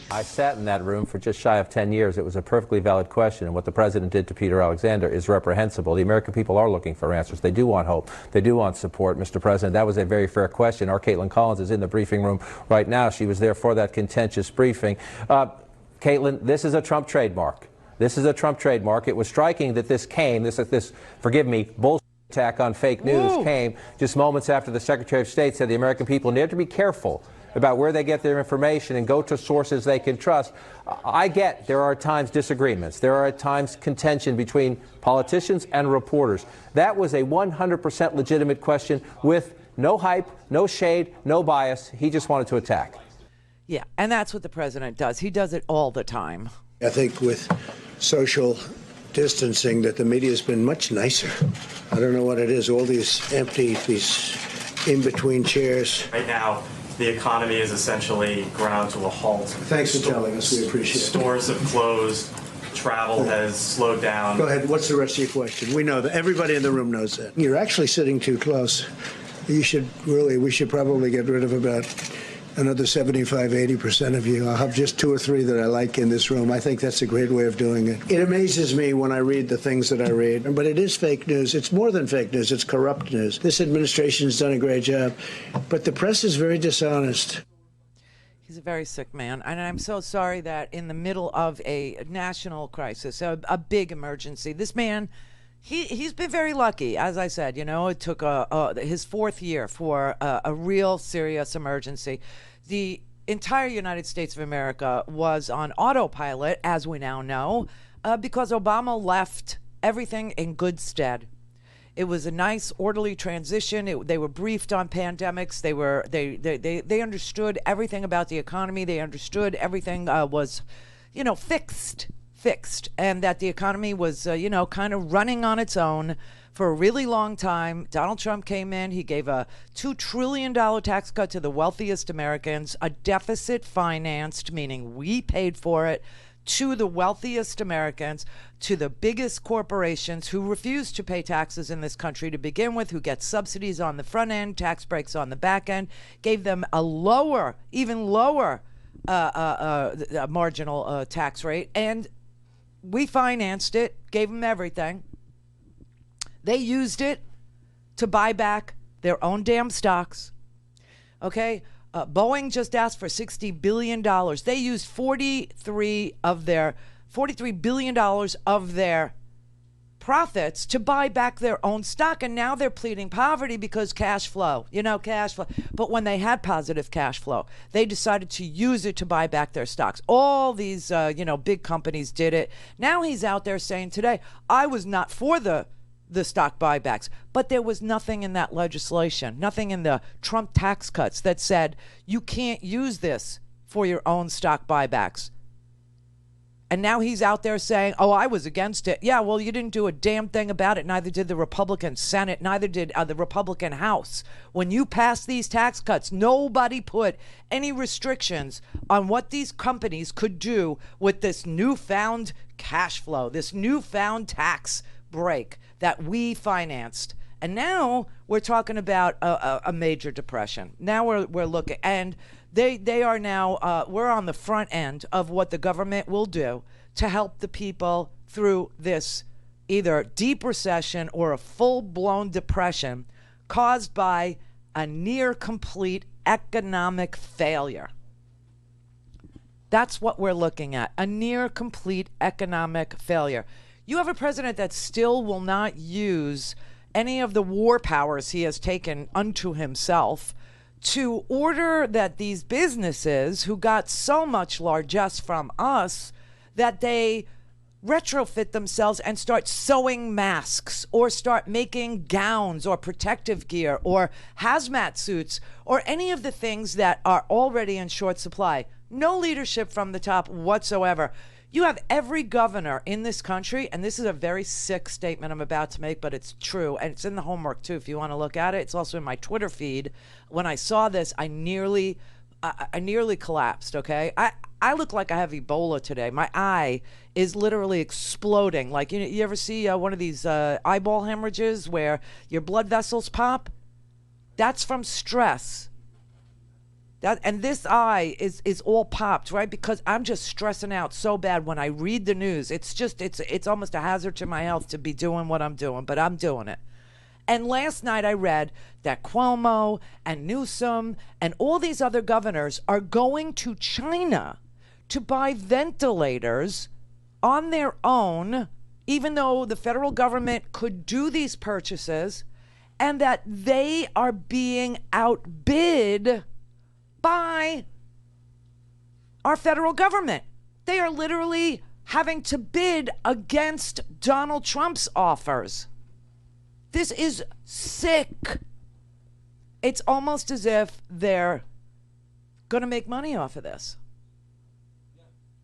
I sat in that room for just shy of 10 years. It was a perfectly valid question, and what the president did to Peter Alexander is reprehensible. The American people are looking for answers. They do want hope. They do want support, Mr. President. That was a very fair question. Our Caitlin Collins is in the briefing room right now. She was there for that contentious briefing. Caitlin, this is a Trump trademark. This is a Trump trademark. It was striking that this came, this forgive me, bullshit attack on fake news came just moments after the Secretary of State said the American people need to be careful about where they get their information and go to sources they can trust. I get there are at times disagreements. There are at times contention between politicians and reporters. That was a 100% legitimate question with no hype, no shade, no bias. He just wanted to attack. Yeah, and that's what the president does. He does it all the time. I think with social distancing that the media has been much nicer. I don't know what it is, all these empty, these in-between chairs. Right now, the economy is essentially ground to a halt. Thanks for telling us. We appreciate it. Stores have closed. travel has slowed down. Go ahead. What's the rest of your question? We know that. Everybody in the room knows that. You're actually sitting too close. We should probably get rid of about another 75, 80% of you. I'll have just 2 or 3 that I like in this room. I think that's a great way of doing it. It amazes me when I read the things that I read, but it is fake news. It's more than fake news. It's corrupt news. This administration has done a great job, but the press is very dishonest. He's a very sick man, and I'm so sorry that in the middle of a national crisis, a big emergency, this man, he's been very lucky. As I said, it took his 4th year for a real serious emergency. The entire United States of America was on autopilot, as we now know, because Obama left everything in good stead. It was a nice, orderly transition. They were briefed on pandemics. They understood everything about the economy. They understood everything was, fixed, and that the economy was, kind of running on its own for a really long time. Donald Trump came in. He gave a $2 trillion tax cut to the wealthiest Americans, a deficit financed, meaning we paid for it, to the wealthiest Americans, to the biggest corporations who refuse to pay taxes in this country to begin with, who get subsidies on the front end, tax breaks on the back end, gave them a even lower marginal tax rate, and we financed it, gave them everything. They used it to buy back their own damn stocks. Okay? Boeing just asked for $60 billion. They used $43 billion of their profits to buy back their own stock, and now they're pleading poverty because cash flow. But when they had positive cash flow, they decided to use it to buy back their stocks. All these, big companies did it. Now he's out there saying today, I was not for the stock buybacks, but there was nothing in that legislation, nothing in the Trump tax cuts that said you can't use this for your own stock buybacks. And now he's out there saying, oh, I was against it. Yeah, well, you didn't do a damn thing about it. Neither did the Republican Senate. Neither did the Republican House. When you passed these tax cuts, nobody put any restrictions on what these companies could do with this newfound cash flow, this newfound tax break that we financed. And now we're talking about a major depression. Now we're looking, and they are now, we're on the front end of what the government will do to help the people through this either deep recession or a full-blown depression caused by a near complete economic failure. That's what we're looking at, a near complete economic failure. You have a president that still will not use any of the war powers he has taken unto himself to order that these businesses who got so much largesse from us that they retrofit themselves and start sewing masks or start making gowns or protective gear or hazmat suits or any of the things that are already in short supply. No leadership from the top whatsoever. You have every governor in this country, and this is a very sick statement I'm about to make, but it's true, and it's in the homework too if you want to look at it. It's also in my Twitter feed. When I saw this, I nearly collapsed, okay? I look like I have Ebola today. My eye is literally exploding. Like, you ever see one of these eyeball hemorrhages where your blood vessels pop? That's from stress. And this eye is all popped, right? Because I'm just stressing out so bad when I read the news. It's almost a hazard to my health to be doing what I'm doing, but I'm doing it. And last night I read that Cuomo and Newsom and all these other governors are going to China to buy ventilators on their own, even though the federal government could do these purchases, and that they are being outbid by our federal government. They are literally having to bid against Donald Trump's offers. This is sick. It's almost as if they're going to make money off of this.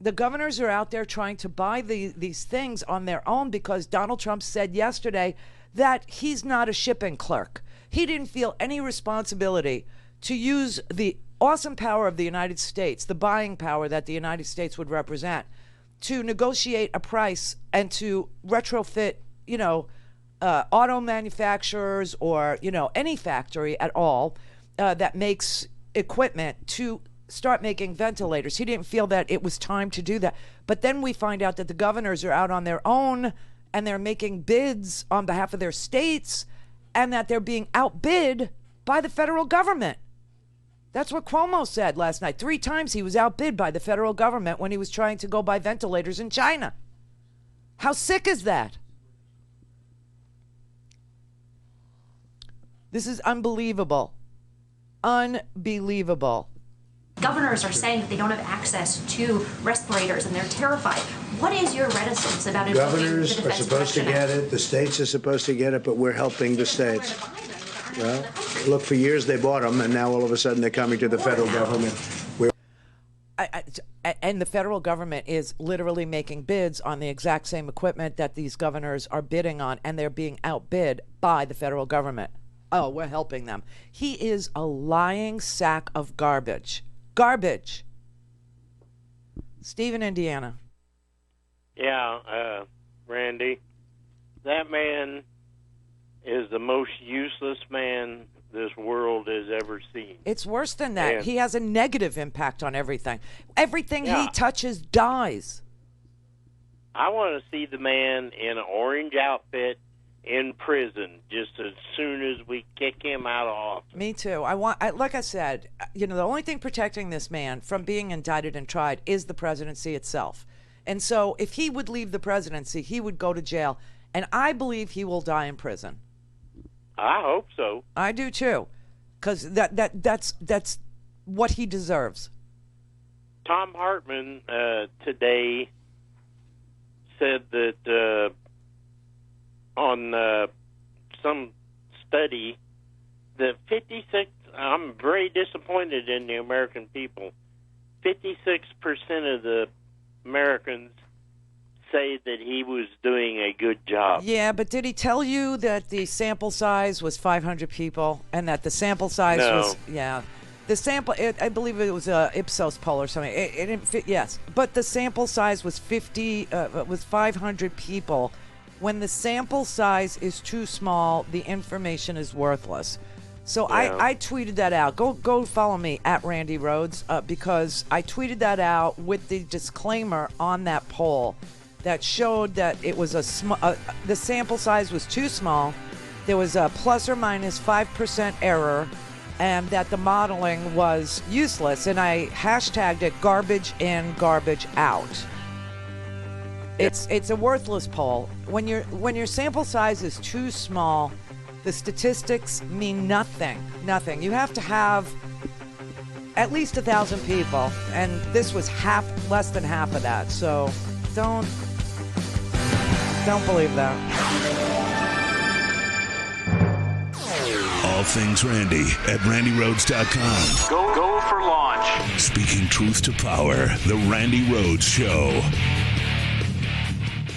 The governors are out there trying to buy these things on their own because Donald Trump said yesterday that he's not a shipping clerk. He didn't feel any responsibility to use the awesome power of the United States, the buying power that the United States would represent, to negotiate a price and to retrofit, auto manufacturers or, any factory at all that makes equipment to start making ventilators. He didn't feel that it was time to do that. But then we find out that the governors are out on their own and they're making bids on behalf of their states and that they're being outbid by the federal government. That's what Cuomo said last night. 3 times he was outbid by the federal government when he was trying to go buy ventilators in China. How sick is that? This is unbelievable. Unbelievable. Governors are saying that they don't have access to respirators and they're terrified. What is your reticence about invoking the Governors are Defense supposed to Production get Act? it. The states are supposed to get it, but we're helping the states. Well, look, for years they bought them, and now all of a sudden they're coming to the federal government. And the federal government is literally making bids on the exact same equipment that these governors are bidding on, and they're being outbid by the federal government. Oh, we're helping them. He is a lying sack of garbage. Garbage. Steve in Indiana. Yeah, Randy, that man is the most useless man this world has ever seen. It's worse than that. And he has a negative impact on everything. Everything he touches dies. I want to see the man in an orange outfit in prison just as soon as we kick him out of office. Me too. Like I said, the only thing protecting this man from being indicted and tried is the presidency itself. And so if he would leave the presidency, he would go to jail. And I believe he will die in prison. I hope so. I do too, because that's what he deserves. Tom Hartman today said that on some study that 56. I'm very disappointed in the American people. 56% of the Americans say that he was doing a good job. Yeah, but did he tell you that the sample size was 500 people and that the sample size was, the sample, I believe it was a Ipsos poll or something. It didn't fit, yes, but the sample size was 500 people. When the sample size is too small, the information is worthless. So I tweeted that out. Go follow me at Randi Rhodes because I tweeted that out with the disclaimer on that poll that showed that it was the sample size was too small. There was a plus or minus 5% error, and that the modeling was useless. And I hashtagged it garbage in, garbage out. It's a worthless poll. When your sample size is too small, the statistics mean nothing. Nothing. You have to have at least 1,000 people, and this was less than half of that. So don't believe that. All things Randy at RandiRhodes.com. Go for launch. Speaking truth to power, the Randi Rhodes Show.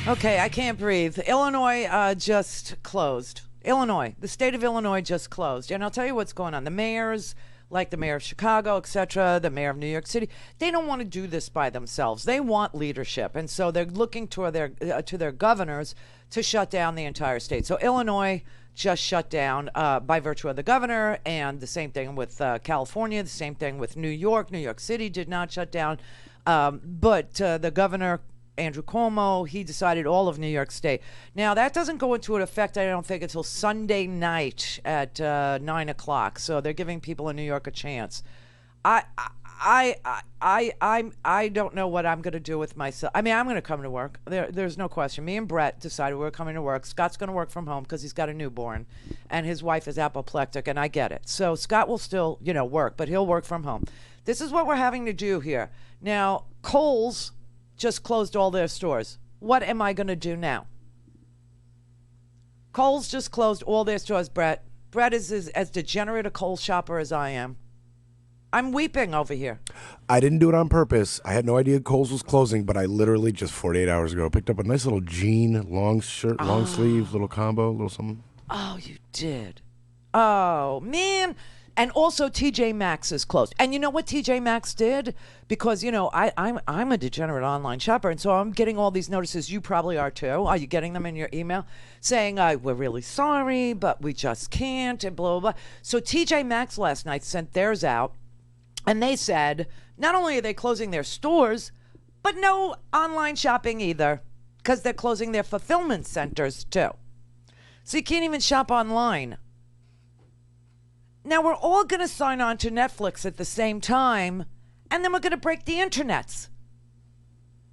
Okay, I can't breathe. Illinois just closed. The state of Illinois just closed. And I'll tell you what's going on. The mayors, like the mayor of Chicago, etc., the mayor of New York City, they don't want to do this by themselves. They want leadership. And so they're looking to their governors to shut down the entire state. So Illinois just shut down by virtue of the governor, and the same thing with California, the same thing with New York. New York City did not shut down. But the governor, Andrew Cuomo, he decided all of New York State. Now, that doesn't go into effect, I don't think, until Sunday night at 9 o'clock. So they're giving people in New York a chance. I don't know what I'm going to do with myself. I mean, I'm going to come to work. There's no question. Me and Brett decided we're coming to work. Scott's going to work from home because he's got a newborn, and his wife is apoplectic, and I get it. So Scott will still, work, but he'll work from home. This is what we're having to do here. Now, Kohl's just closed all their stores. What am I going to do now? Kohl's just closed all their stores, Brett. Brett is as degenerate a Kohl's shopper as I am. I'm weeping over here. I didn't do it on purpose. I had no idea Kohl's was closing, but I literally just 48 hours ago picked up a nice little jean, long shirt, long sleeve, little combo, little something. Oh, you did. Oh, man. And also TJ Maxx is closed. And you know what TJ Maxx did? Because, you know, I'm a degenerate online shopper, and so I'm getting all these notices. You probably are too. Are you getting them in your email? Saying, we're really sorry, but we just can't, and blah, blah, blah. So TJ Maxx last night sent theirs out, and they said, not only are they closing their stores, but no online shopping either, because they're closing their fulfillment centers too. So you can't even shop online. Now, we're all going to sign on to Netflix at the same time, and then we're going to break the internets.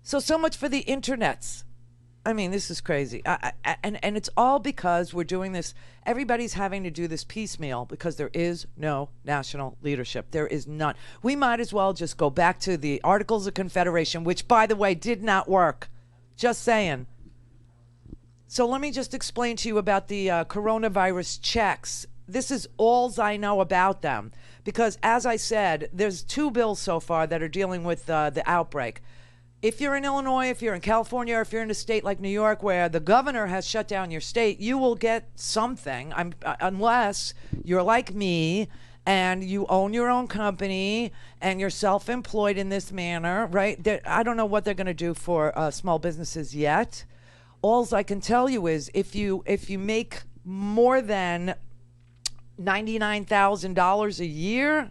So much for the internets. I mean, this is crazy. And it's all because we're doing this. Everybody's having to do this piecemeal because there is no national leadership. There is none. We might as well just go back to the Articles of Confederation, which, by the way, did not work. Just saying. So let me just explain to you about the coronavirus checks. This is all I know about them because, as I said, there's 2 bills so far that are dealing with the outbreak. If you're in Illinois, if you're in California, or if you're in a state like New York where the governor has shut down your state, you will get something unless you're like me and you own your own company and you're self-employed in this manner, right? I don't know what they're going to do for small businesses yet. All I can tell you is if you make more than $99,000 a year,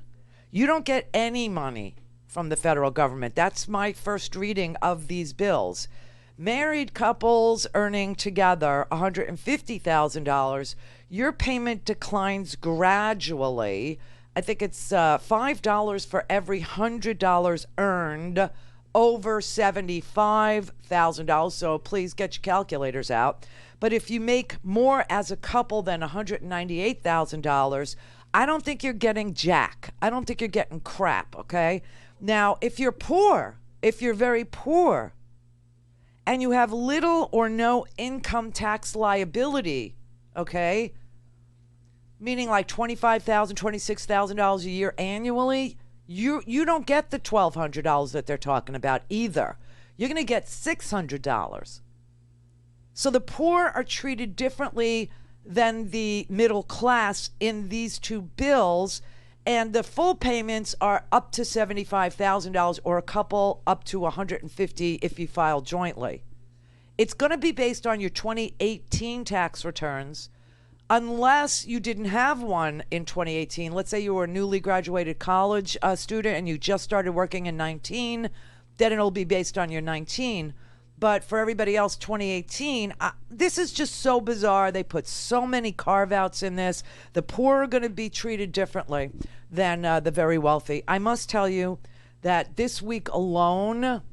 you don't get any money from the federal government. That's my first reading of these bills. Married couples earning together $150,000, your payment declines gradually. I think it's $5 for every $100 earned over $75,000. So please get your calculators out. But if you make more as a couple than $198,000, I don't think you're getting jack. I don't think you're getting crap, okay? Now, if you're poor, if you're very poor, and you have little or no income tax liability, okay, meaning like $25,000, $26,000 a year annually, you don't get the $1,200 that they're talking about either. You're going to get $600. So the poor are treated differently than the middle class in these 2 bills. And the full payments are up to $75,000 or a couple up to $150,000 if you file jointly. It's going to be based on your 2018 tax returns unless you didn't have one in 2018. Let's say you were a newly graduated college student and you just started working in 19, then it'll be based on your 19. But for everybody else, 2018, this is just so bizarre. They put so many carve-outs in this. The poor are going to be treated differently than the very wealthy. I must tell you that this week alone,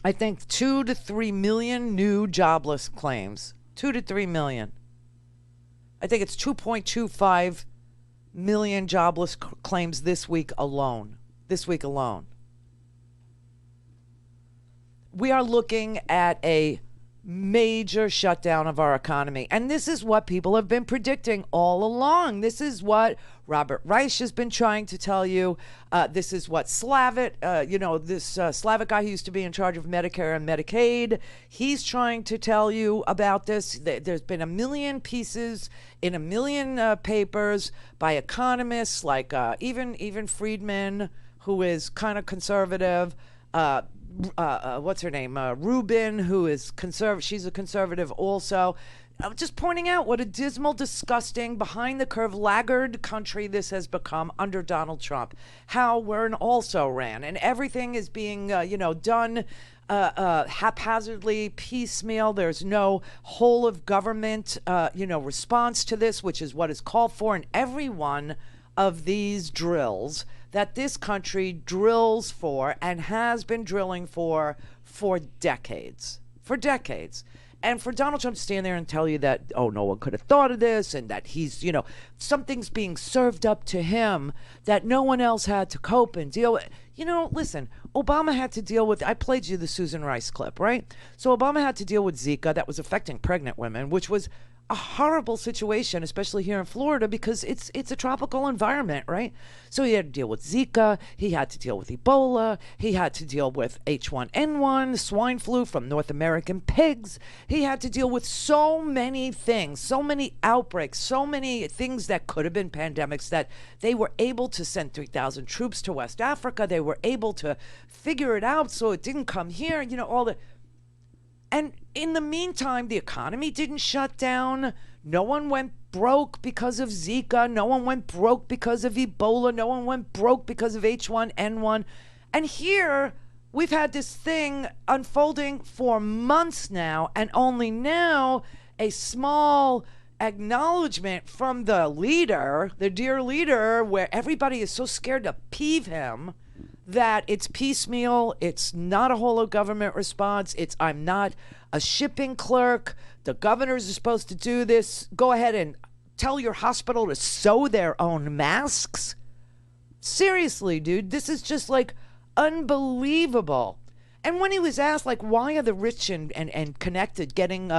I think 2 to 3 million new jobless claims. 2 to 3 million. I think it's 2.25 million jobless claims this week alone. This week alone. We are looking at a major shutdown of our economy. And this is what people have been predicting all along. This is what Robert Reich has been trying to tell you. This is what Slavitt, this Slavitt guy who used to be in charge of Medicare and Medicaid, he's trying to tell you about this. There's been a million pieces in a million papers by economists like even Friedman, who is kind of conservative, what's her name? Rubin, who is conservative. She's a conservative also. Just pointing out what a dismal, disgusting, behind-the-curve, laggard country this has become under Donald Trump. How we're an also-ran, and everything is being, done haphazardly, piecemeal. There's no whole of government, response to this, which is what is called for in every one of these drills that this country drills for and has been drilling for decades. For decades. And for Donald Trump to stand there and tell you that, oh, no one could have thought of this, and that he's, something's being served up to him that no one else had to cope and deal with. Listen, Obama had to deal with, I played you the Susan Rice clip, right? So Obama had to deal with Zika that was affecting pregnant women, which was a horrible situation, especially here in Florida, because it's a tropical environment, right? So he had to deal with Zika, he had to deal with Ebola, he had to deal with H1N1, swine flu from North American pigs. He had to deal with so many things, so many outbreaks, so many things that could have been pandemics, that they were able to send 3,000 troops to West Africa. They were able to figure it out so it didn't come here, you know, all the... And in the meantime, the economy didn't shut down. No one went broke because of Zika. No one went broke because of Ebola. No one went broke because of H1N1. And here, we've had this thing unfolding for months now, and only now a small acknowledgement from the leader, the dear leader, where everybody is so scared to peeve him, that it's piecemeal, it's not a whole of government response, it's I'm not a shipping clerk, the governors are supposed to do this, go ahead and tell your hospital to sew their own masks. Seriously, dude, this is just like unbelievable. And when he was asked, like, why are the rich and connected getting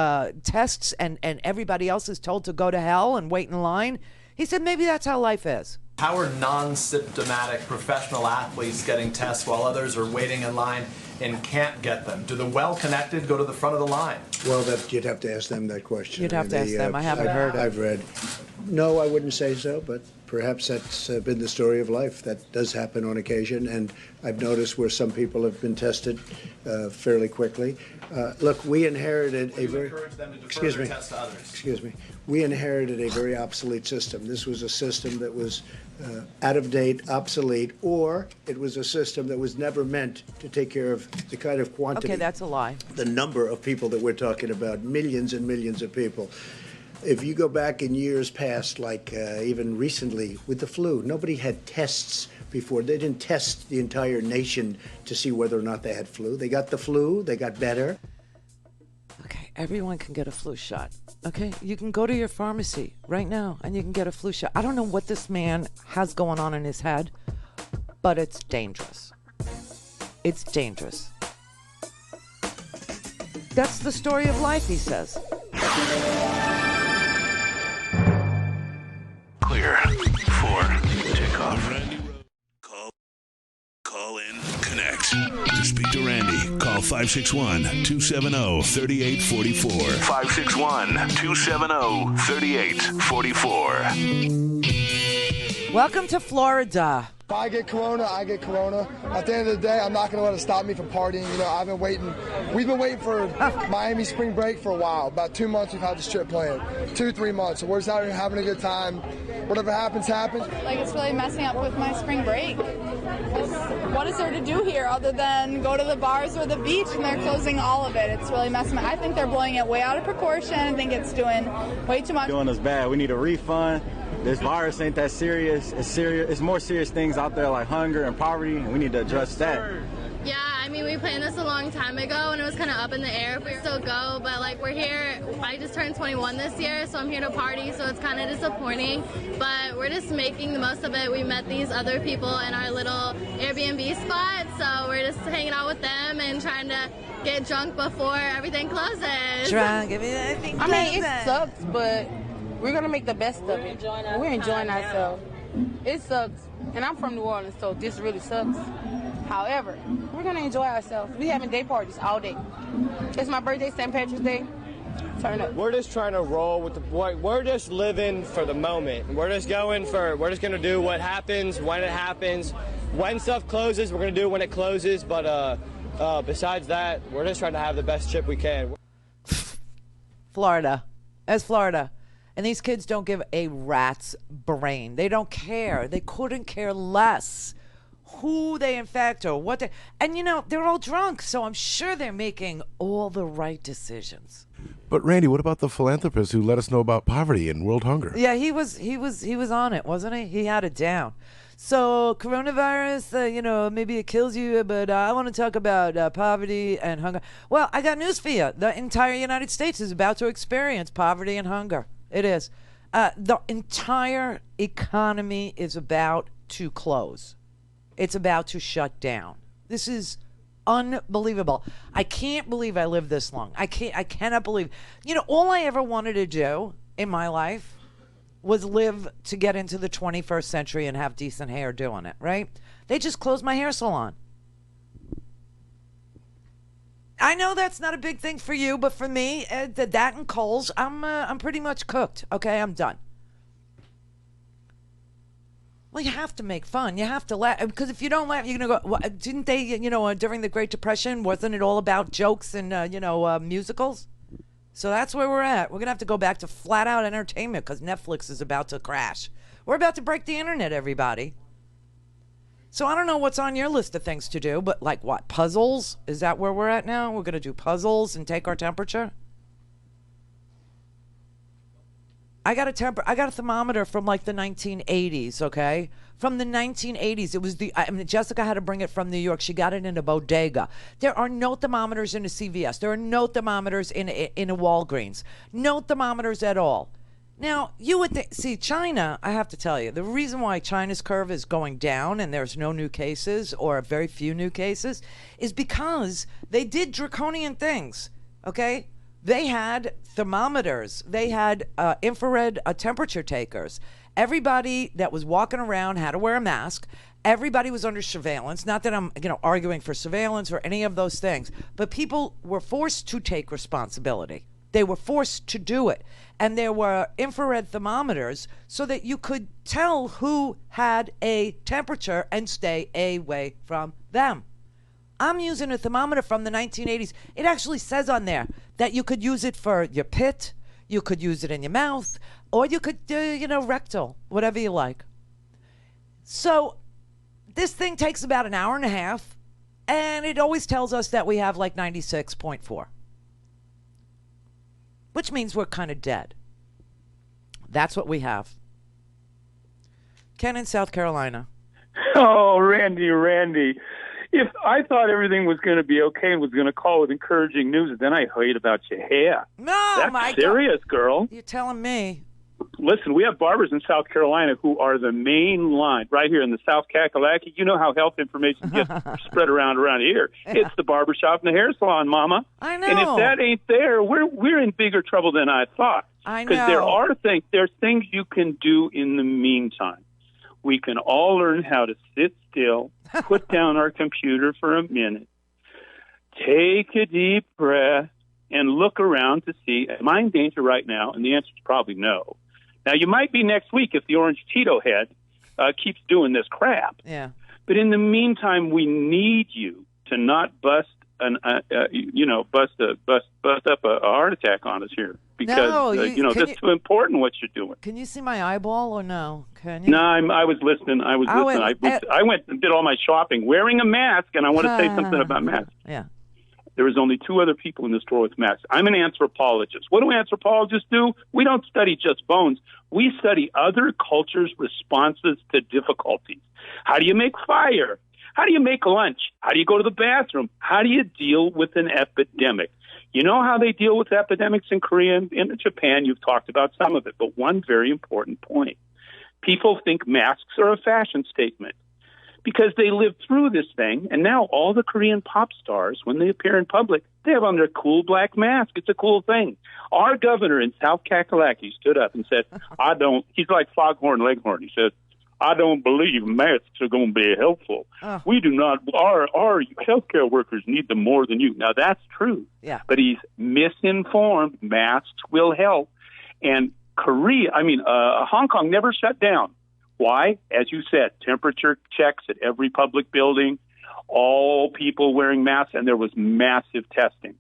tests and everybody else is told to go to hell and wait in line, he said maybe that's how life is. How are non-symptomatic professional athletes getting tests while others are waiting in line and can't get them? Do the well-connected go to the front of the line? Well, you'd have to ask them that question. You'd have to ask them. I haven't heard it. I've read. No, I wouldn't say so, but perhaps that's been the story of life. That does happen on occasion, and I've noticed where some people have been tested fairly quickly. Look, we inherited a very... Excuse me. Excuse me. We inherited a very obsolete system. This was a system that was out of date, obsolete, or it was a system that was never meant to take care of the kind of quantity. Okay, that's a lie. The number of people that we're talking about, millions and millions of people. If you go back in years past, like even recently with the flu, nobody had tests before. They didn't test the entire nation to see whether or not they had flu. They got the flu, they got better. Okay, everyone can get a flu shot. Okay, you can go to your pharmacy right now and you can get a flu shot. I don't know what this man has going on in his head, but it's dangerous. It's dangerous. That's the story of life, he says. Clear for takeoff. Randi Rhodes. Call in, connect. To speak to Randi, call 561-270-3844. 561-270-3844. Welcome to Florida. If I get corona, I get corona. At the end of the day, I'm not going to let it stop me from partying. You know, I've been waiting. We've been waiting for Miami spring break for a while. About 2 months we've had this trip planned. 2-3 months. So we're just out here having a good time. Whatever happens, happens. Like, it's really messing up with my spring break. What is there to do here other than go to the bars or the beach, and they're closing all of it? It's really messing up. I think they're blowing it way out of proportion. I think it's doing way too much. Doing us bad. We need a refund. This virus ain't that serious. It's serious. It's more serious things out there like hunger and poverty, and we need to address that. Yeah, I mean, we planned this a long time ago, and it was kind of up in the air if we still go, but like we're here. I just turned 21 this year, so I'm here to party, so it's kind of disappointing, but we're just making the most of it. We met these other people in our little Airbnb spot, so we're just hanging out with them and trying to get drunk before everything closes. Drunk, everything I mean, it sucks, but we're going to make the best of it. We're enjoying ourselves. It sucks, and I'm from New Orleans, so this really sucks. However, we're going to enjoy ourselves. We having day parties all day. It's my birthday, St. Patrick's Day. Turn up. We're just trying to roll with the boy. We're just living for the moment. We're just going to do what happens when it happens. When stuff closes, we're going to do it when it closes. But besides that, we're just trying to have the best trip we can. Florida. That's Florida. And these kids don't give a rat's brain. They don't care. They couldn't care less who they infect or what they... And, you know, they're all drunk, so I'm sure they're making all the right decisions. But, Randi, what about the philanthropist who let us know about poverty and world hunger? Yeah, he was on it, wasn't he? He had it down. So, coronavirus, you know, maybe it kills you, but I want to talk about poverty and hunger. Well, I got news for you. The entire United States is about to experience poverty and hunger. It is. The entire economy is about to close. It's about to shut down. This is unbelievable. I can't believe I lived this long. I cannot believe. All I ever wanted to do in my life was live to get into the 21st century and have decent hair doing it, right? They just closed my hair salon. I know that's not a big thing for you, but for me, that and Kohl's, I'm pretty much cooked. Okay, I'm done. Well, you have to make fun. You have to laugh, because if you don't laugh, you're gonna go. Well, didn't they? During the Great Depression, wasn't it all about jokes and musicals? So that's where we're at. We're gonna have to go back to flat out entertainment because Netflix is about to crash. We're about to break the internet, everybody. So I don't know what's on your list of things to do, but like what? Puzzles? Is that where we're at now? We're going to do puzzles and take our temperature? I got a thermometer from like the 1980s, okay? From the 1980s. It was Jessica had to bring it from New York. She got it in a bodega. There are no thermometers in a CVS. There are no thermometers in a Walgreens. No thermometers at all. Now, you would see China, I have to tell you, the reason why China's curve is going down and there's no new cases or very few new cases is because they did draconian things, okay? They had thermometers. They had infrared temperature takers. Everybody that was walking around had to wear a mask. Everybody was under surveillance. Not that I'm, arguing for surveillance or any of those things, but people were forced to take responsibility. They were forced to do it. And there were infrared thermometers so that you could tell who had a temperature and stay away from them. I'm using a thermometer from the 1980s. It actually says on there that you could use it for your pit, you could use it in your mouth, or you could do, rectal, whatever you like. So this thing takes about an hour and a half, and it always tells us that we have like 96.4. Which means we're kind of dead. That's what we have. Ken in South Carolina. Oh, Randy. If I thought everything was going to be okay and was going to call with encouraging news, then I heard about your hair. No, that's my serious, God. Girl. You're telling me. Listen, we have barbers in South Carolina who are the main line right here in the South Kakalaki. You know how health information gets spread around here. Yeah. It's the barbershop and the hair salon, Mama. I know. And if that ain't there, we're in bigger trouble than I thought. I know. Because there's things you can do in the meantime. We can all learn how to sit still, put down our computer for a minute, take a deep breath, and look around to see, am I in danger right now? And the answer is probably no. Now, you might be next week if the orange Cheeto head keeps doing this crap. Yeah. But in the meantime, we need you to not bust up a heart attack on us here because that's too important what you're doing. Can you see my eyeball or no? Can you? No, I was listening. I went and did all my shopping wearing a mask, and I want to say something about masks. Yeah. There was only 2 other people in the store with masks. I'm an anthropologist. What do anthropologists do? We don't study just bones. We study other cultures' responses to difficulties. How do you make fire? How do you make lunch? How do you go to the bathroom? How do you deal with an epidemic? You know how they deal with epidemics in Korea and in Japan? You've talked about some of it. But one very important point. People think masks are a fashion statement because they lived through this thing, and now all the Korean pop stars, when they appear in public, they have on their cool black mask. It's a cool thing. Our governor in South Kakalaki stood up and said, he's like Foghorn Leghorn. He said, I don't believe masks are going to be helpful. We do not, our healthcare workers need them more than you. Now, that's true. Yeah. But he's misinformed. Masks will help. And Hong Kong never shut down. Why? As you said, temperature checks at every public building, all people wearing masks, and there was massive testing.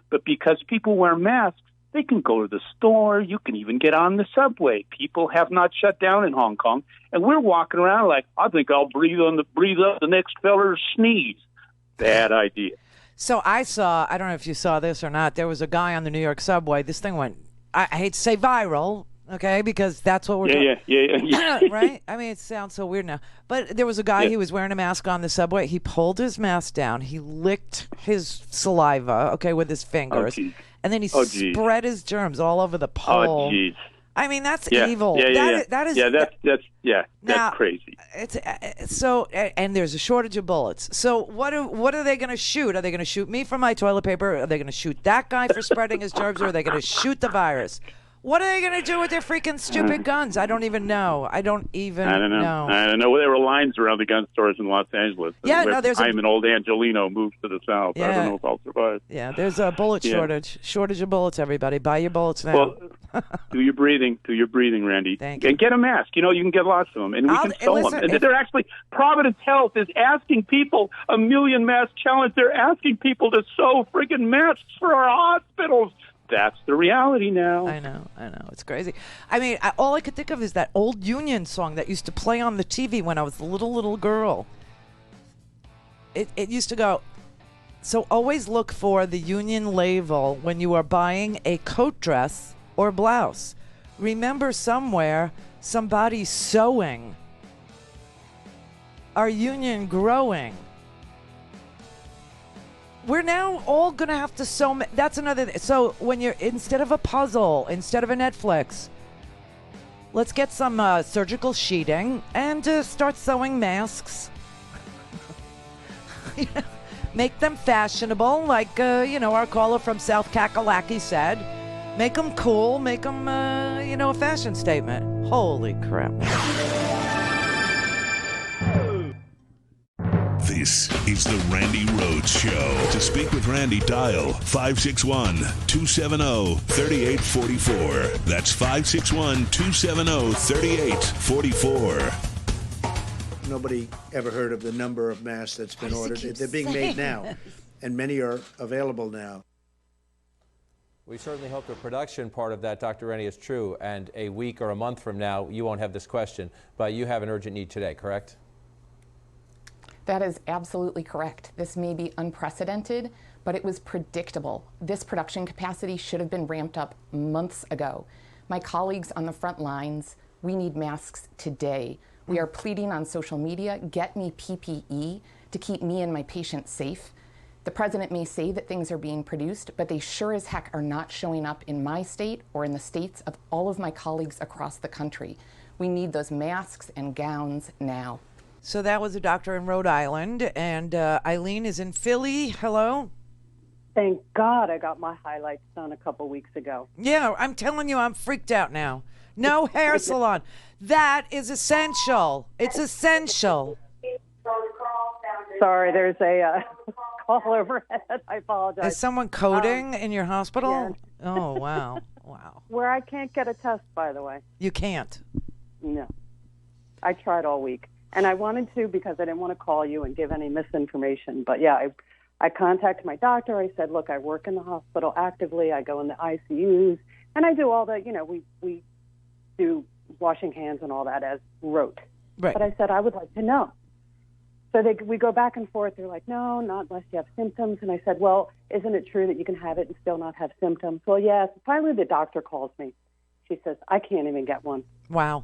But because people wear masks, they can go to the store. You can even get on the subway. People have not shut down in Hong Kong, and we're walking around like, I think I'll breathe up the next feller's sneeze. Bad idea. So I don't know if you saw this or not, there was a guy on the New York subway. This thing went, I hate to say viral, okay, because that's what we're doing. Yeah. Right? I mean, it sounds so weird now. But there was a guy, he was wearing a mask on the subway. He pulled his mask down. He licked his saliva, okay, with his fingers. Oh, and then he spread his germs all over the pole. Oh, jeez. I mean, that's evil. That is that's crazy. It's so, and there's a shortage of bullets. So what are they going to shoot? Are they going to shoot me for my toilet paper? Are they going to shoot that guy for spreading his germs? Or are they going to shoot the virus? What are they going to do with their freaking stupid guns? I don't even know. I don't know. I don't know. There were lines around the gun stores in Los Angeles. Yeah, no, there's I'm an old Angelino moved to the south. Yeah. I don't know if I'll survive. Yeah, there's a bullet shortage. Shortage of bullets, everybody. Buy your bullets now. Well, do your breathing, Randy. Thank you. And get a mask. You can get lots of them, and we can sell them. And they're actually, Providence Health is asking people, a million mask challenge. They're asking people to sew friggin' masks for our hospitals. That's the reality now. I know. It's crazy. I mean, all I could think of is that old Union song that used to play on the TV when I was a little girl. It used to go, so always look for the Union label when you are buying a coat dress or blouse. Remember somewhere somebody's sewing. Our union growing. We're now all going to have to sew. That's another thing. So when you're, instead of a puzzle, instead of a Netflix, let's get some surgical sheeting and start sewing masks. Make them fashionable, like, our caller from South Kakalaki said. Make them cool, make them, a fashion statement. Holy crap. This is the Randi Rhodes Show. To speak with Randi, dial 561-270-3844. That's 561-270-3844. Nobody ever heard of the number of masks that's been ordered. They're being made now, and many are available now. We certainly hope the production part of that, Dr. Rennie, is true, and a week or a month from now, you won't have this question, but you have an urgent need today, correct? That is absolutely correct. This may be unprecedented, but it was predictable. This production capacity should have been ramped up months ago. My colleagues on the front lines, we need masks today. We are pleading on social media, get me PPE to keep me and my patients safe. The president may say that things are being produced, but they sure as heck are not showing up in my state or in the states of all of my colleagues across the country. We need those masks and gowns now. So that was a doctor in Rhode Island, and Eileen is in Philly. Hello? Thank God I got my highlights done a couple weeks ago. Yeah, I'm telling you, I'm freaked out now. No hair salon. That is essential. It's essential. Sorry, there's a call overhead. I apologize. Is someone coding in your hospital? Yeah. Oh, wow. Wow. Where I can't get a test, by the way. You can't? No. I tried all week. And I wanted to because I didn't want to call you and give any misinformation. But, yeah, I contacted my doctor. I said, look, I work in the hospital actively. I go in the ICUs. And I do all the, we do washing hands and all that as rote. Right. But I said, I would like to know. So we go back and forth. They're like, no, not unless you have symptoms. And I said, well, isn't it true that you can have it and still not have symptoms? Well, yes. Finally, the doctor calls me. She says, I can't even get one. Wow.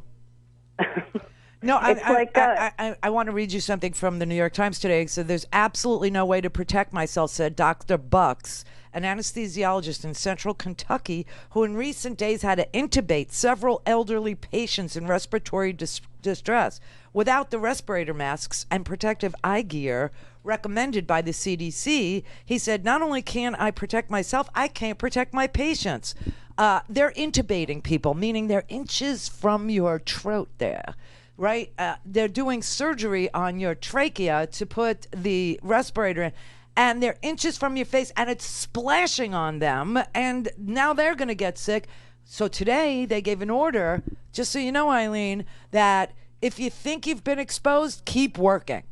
No, I want to read you something from the New York Times today. So there's absolutely no way to protect myself, said Dr. Bucks, an anesthesiologist in central Kentucky, who in recent days had to intubate several elderly patients in respiratory distress without the respirator masks and protective eye gear recommended by the CDC. He said, not only can't I protect myself, I can't protect my patients. They're intubating people, meaning they're inches from your throat there. Right? They're doing surgery on your trachea to put the respirator in, and they're inches from your face, and it's splashing on them, and now they're going to get sick. So today they gave an order, just so you know, Eileen, that if you think you've been exposed, keep working.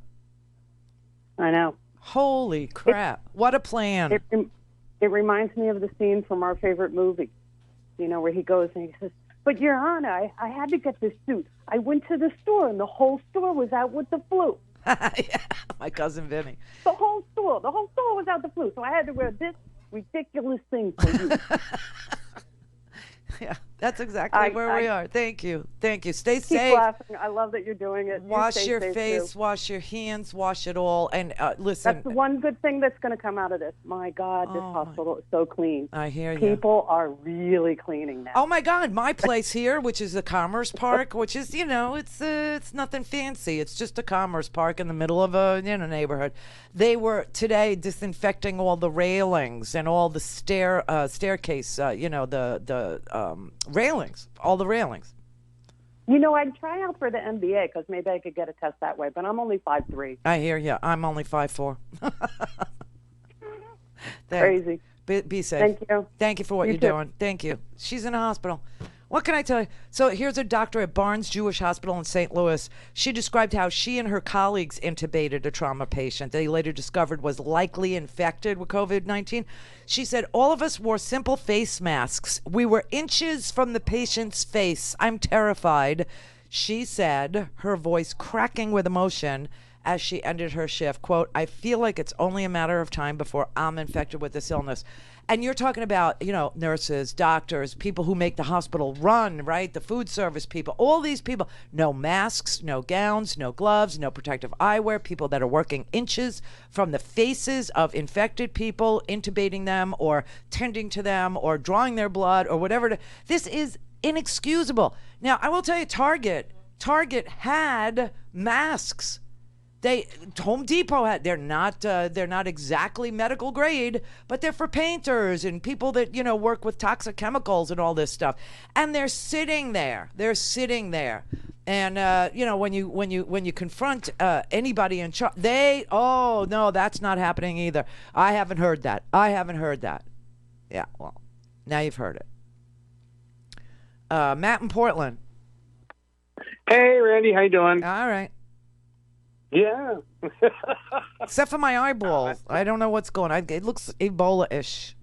I know. Holy crap. What a plan. It reminds me of the scene from our favorite movie, where he goes and he says, but, Your Honor, I had to get this suit. I went to the store, and the whole store was out with the flu. Yeah, my cousin Vinny. The whole store was out the flu. So I had to wear this ridiculous thing for you. Yeah. That's exactly where we are. Thank you. Thank you. Stay Keep safe. laughing. I love that you're doing it. Wash your safe, face, too. wash your hands, wash it all. And listen. That's the one good thing that's going to come out of this. My God, this hospital is so clean. I hear you. People are really cleaning now. Oh my God, my place here, which is the Commerce Park, which is, it's nothing fancy. It's just a Commerce Park in the middle of a neighborhood. They were today disinfecting all the railings and all the staircase, the railings, all the railings. I'd try out for the MBA because maybe I could get a test that way, but I'm only 5'3". I hear you. I'm only 5'4". Crazy. Be safe. Thank you. Thank you for what you're doing. Thank you. She's in a hospital. What can I tell you? So here's a doctor at Barnes Jewish Hospital in St. Louis. She described how she and her colleagues intubated a trauma patient they later discovered was likely infected with COVID-19. She said, all of us wore simple face masks. We were inches from the patient's face. I'm terrified. She said, her voice cracking with emotion as she ended her shift, quote, I feel like it's only a matter of time before I'm infected with this illness. And you're talking about, nurses, doctors, people who make the hospital run, right? The food service people, all these people, no masks, no gowns, no gloves, no protective eyewear, people that are working inches from the faces of infected people, intubating them or tending to them or drawing their blood or whatever. This is inexcusable. Now, I will tell you, Target had masks. Home Depot had. They're not exactly medical grade, but they're for painters and people that work with toxic chemicals and all this stuff. And they're sitting there. And when you confront anybody in charge, no, that's not happening either. I haven't heard that. Yeah, well, now you've heard it. Matt in Portland. Hey, Randy, how you doing? All right. Yeah. Except for my eyeballs. I don't know what's going on. It looks Ebola-ish.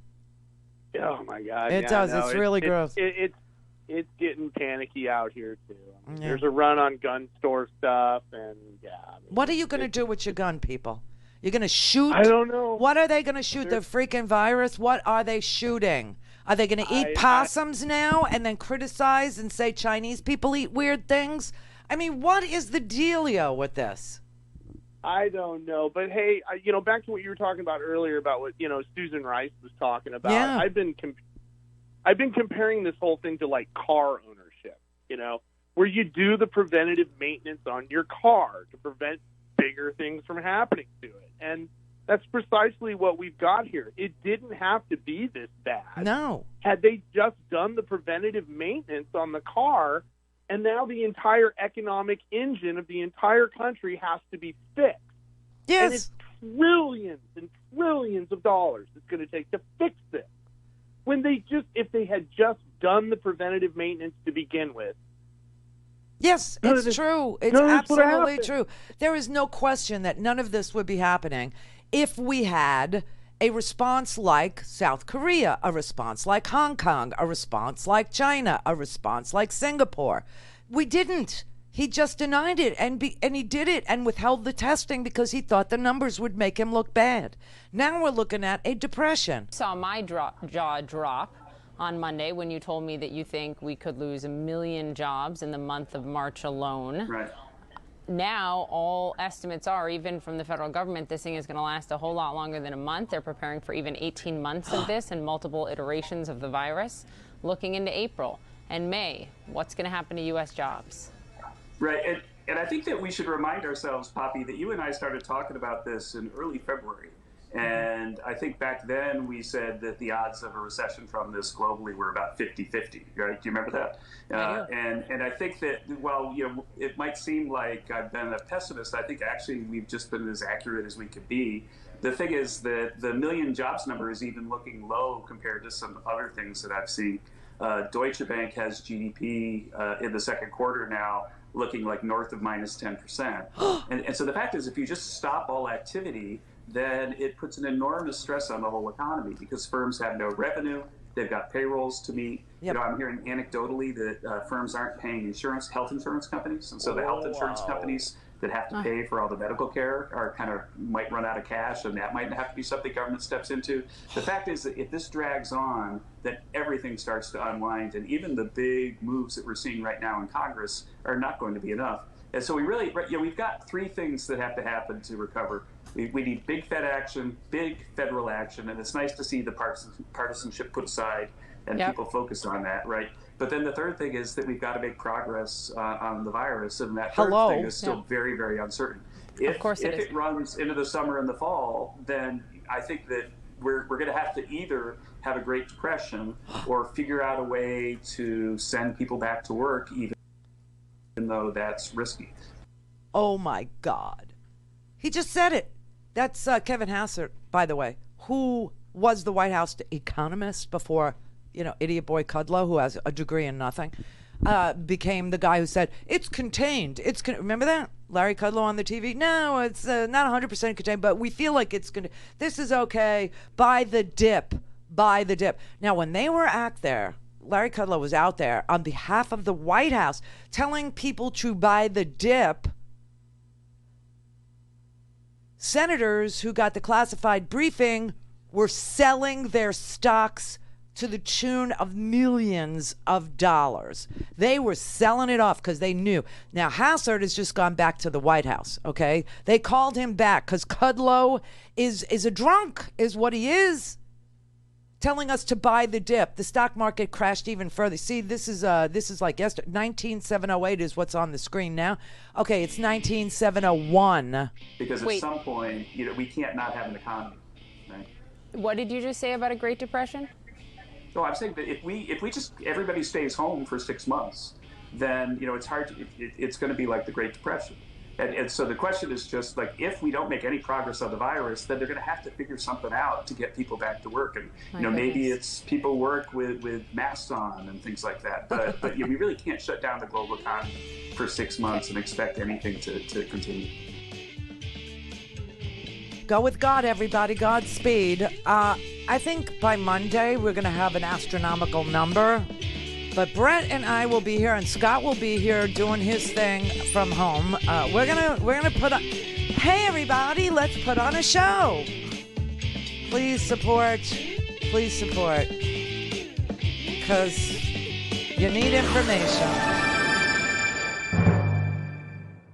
Oh, my God. It does. It's really gross. It's getting panicky out here, too. Yeah. There's a run on gun store stuff, and, What are you going to do with your gun, people? You're going to shoot? I don't know. What are they going to shoot? The freaking virus? What are they shooting? Are they going to eat possums now and then criticize and say Chinese people eat weird things? I mean, what is the dealio with this? I don't know, but hey, back to what you were talking about earlier about what Susan Rice was talking about. Yeah. I've been comparing this whole thing to like car ownership, where you do the preventative maintenance on your car to prevent bigger things from happening to it, and that's precisely what we've got here. It didn't have to be this bad. No. Had they just done the preventative maintenance on the car. And now the entire economic engine of the entire country has to be fixed. Yes. And it's trillions and trillions of dollars it's going to take to fix this. If they had just done the preventative maintenance to begin with. Yes, it's true. It's absolutely true. There is no question that none of this would be happening if we had a response like South Korea, a response like Hong Kong, a response like China, a response like Singapore. We didn't. He just denied it, and he did it and withheld the testing because he thought the numbers would make him look bad. Now we're looking at a depression. Saw my jaw drop on Monday when you told me that you think we could lose 1 million jobs in the month of March alone. Right. Now, all estimates are, even from the federal government, this thing is going to last a whole lot longer than a month. They're preparing for even 18 months of this and multiple iterations of the virus. Looking into April and May, what's going to happen to U.S. jobs? Right, and I think that we should remind ourselves, Poppy, that you and I started talking about this in early February. And I think back then we said that the odds of a recession from this globally were about 50-50, right? Do you remember that? And I think that while it might seem like I've been a pessimist, I think actually we've just been as accurate as we could be. The thing is that the million jobs number is even looking low compared to some other things that I've seen. Deutsche Bank has GDP in the second quarter now looking like north of minus 10%. And so the fact is, if you just stop all activity, then it puts an enormous stress on the whole economy because firms have no revenue, They've got payrolls to meet. Yep. I'm hearing anecdotally that firms aren't paying health insurance companies, and so the health insurance companies that have to pay for all the medical care are might run out of cash, and that might have to be something government steps into. The fact is that if this drags on, then everything starts to unwind, and even the big moves that we're seeing right now in Congress are not going to be enough. And so we've got three things that have to happen to recover. We need big Fed action, big federal action, and it's nice to see the partisanship put aside and people focus on that, right? But then the third thing is that we've got to make progress on the virus, and that third thing is still very, very uncertain. If it runs into the summer and the fall, then I think that we're going to have to either have a Great Depression or figure out a way to send people back to work, even though that's risky. Oh, my God. He just said it. That's Kevin Hassert, by the way, who was the White House economist before, idiot boy Kudlow, who has a degree in nothing, became the guy who said, it's contained. Remember that? Larry Kudlow on the TV? No, it's not 100% contained, but we feel like it's going to, this is okay. Buy the dip. Buy the dip. Now, when they were out there, Larry Kudlow was out there on behalf of the White House telling people to buy the dip. Senators who got the classified briefing were selling their stocks to the tune of millions of dollars. They were selling it off because they knew. Now, Hassert has just gone back to the White House, okay? They called him back because Kudlow is a drunk, is what he is, telling us to buy the dip. The stock market crashed even further. See, this is like yesterday. 19708 is what's on the screen now. Okay, it's 19701. Because at some point, we can't not have an economy. Right? What did you just say about a Great Depression? No, I'm saying that if we just everybody stays home for 6 months, then it's hard. It's going to be like the Great Depression. And so the question is just like, if we don't make any progress on the virus, then they're going to have to figure something out to get people back to work. And maybe it's people work with masks on and things like that. But we really can't shut down the global economy for 6 months and expect anything to continue. Go with God, everybody. Godspeed. I think by Monday we're going to have an astronomical number. But Brett and I will be here, and Scott will be here doing his thing from home. We're gonna put on. Hey, everybody! Let's put on a show. Please support. Please support. Because you need information.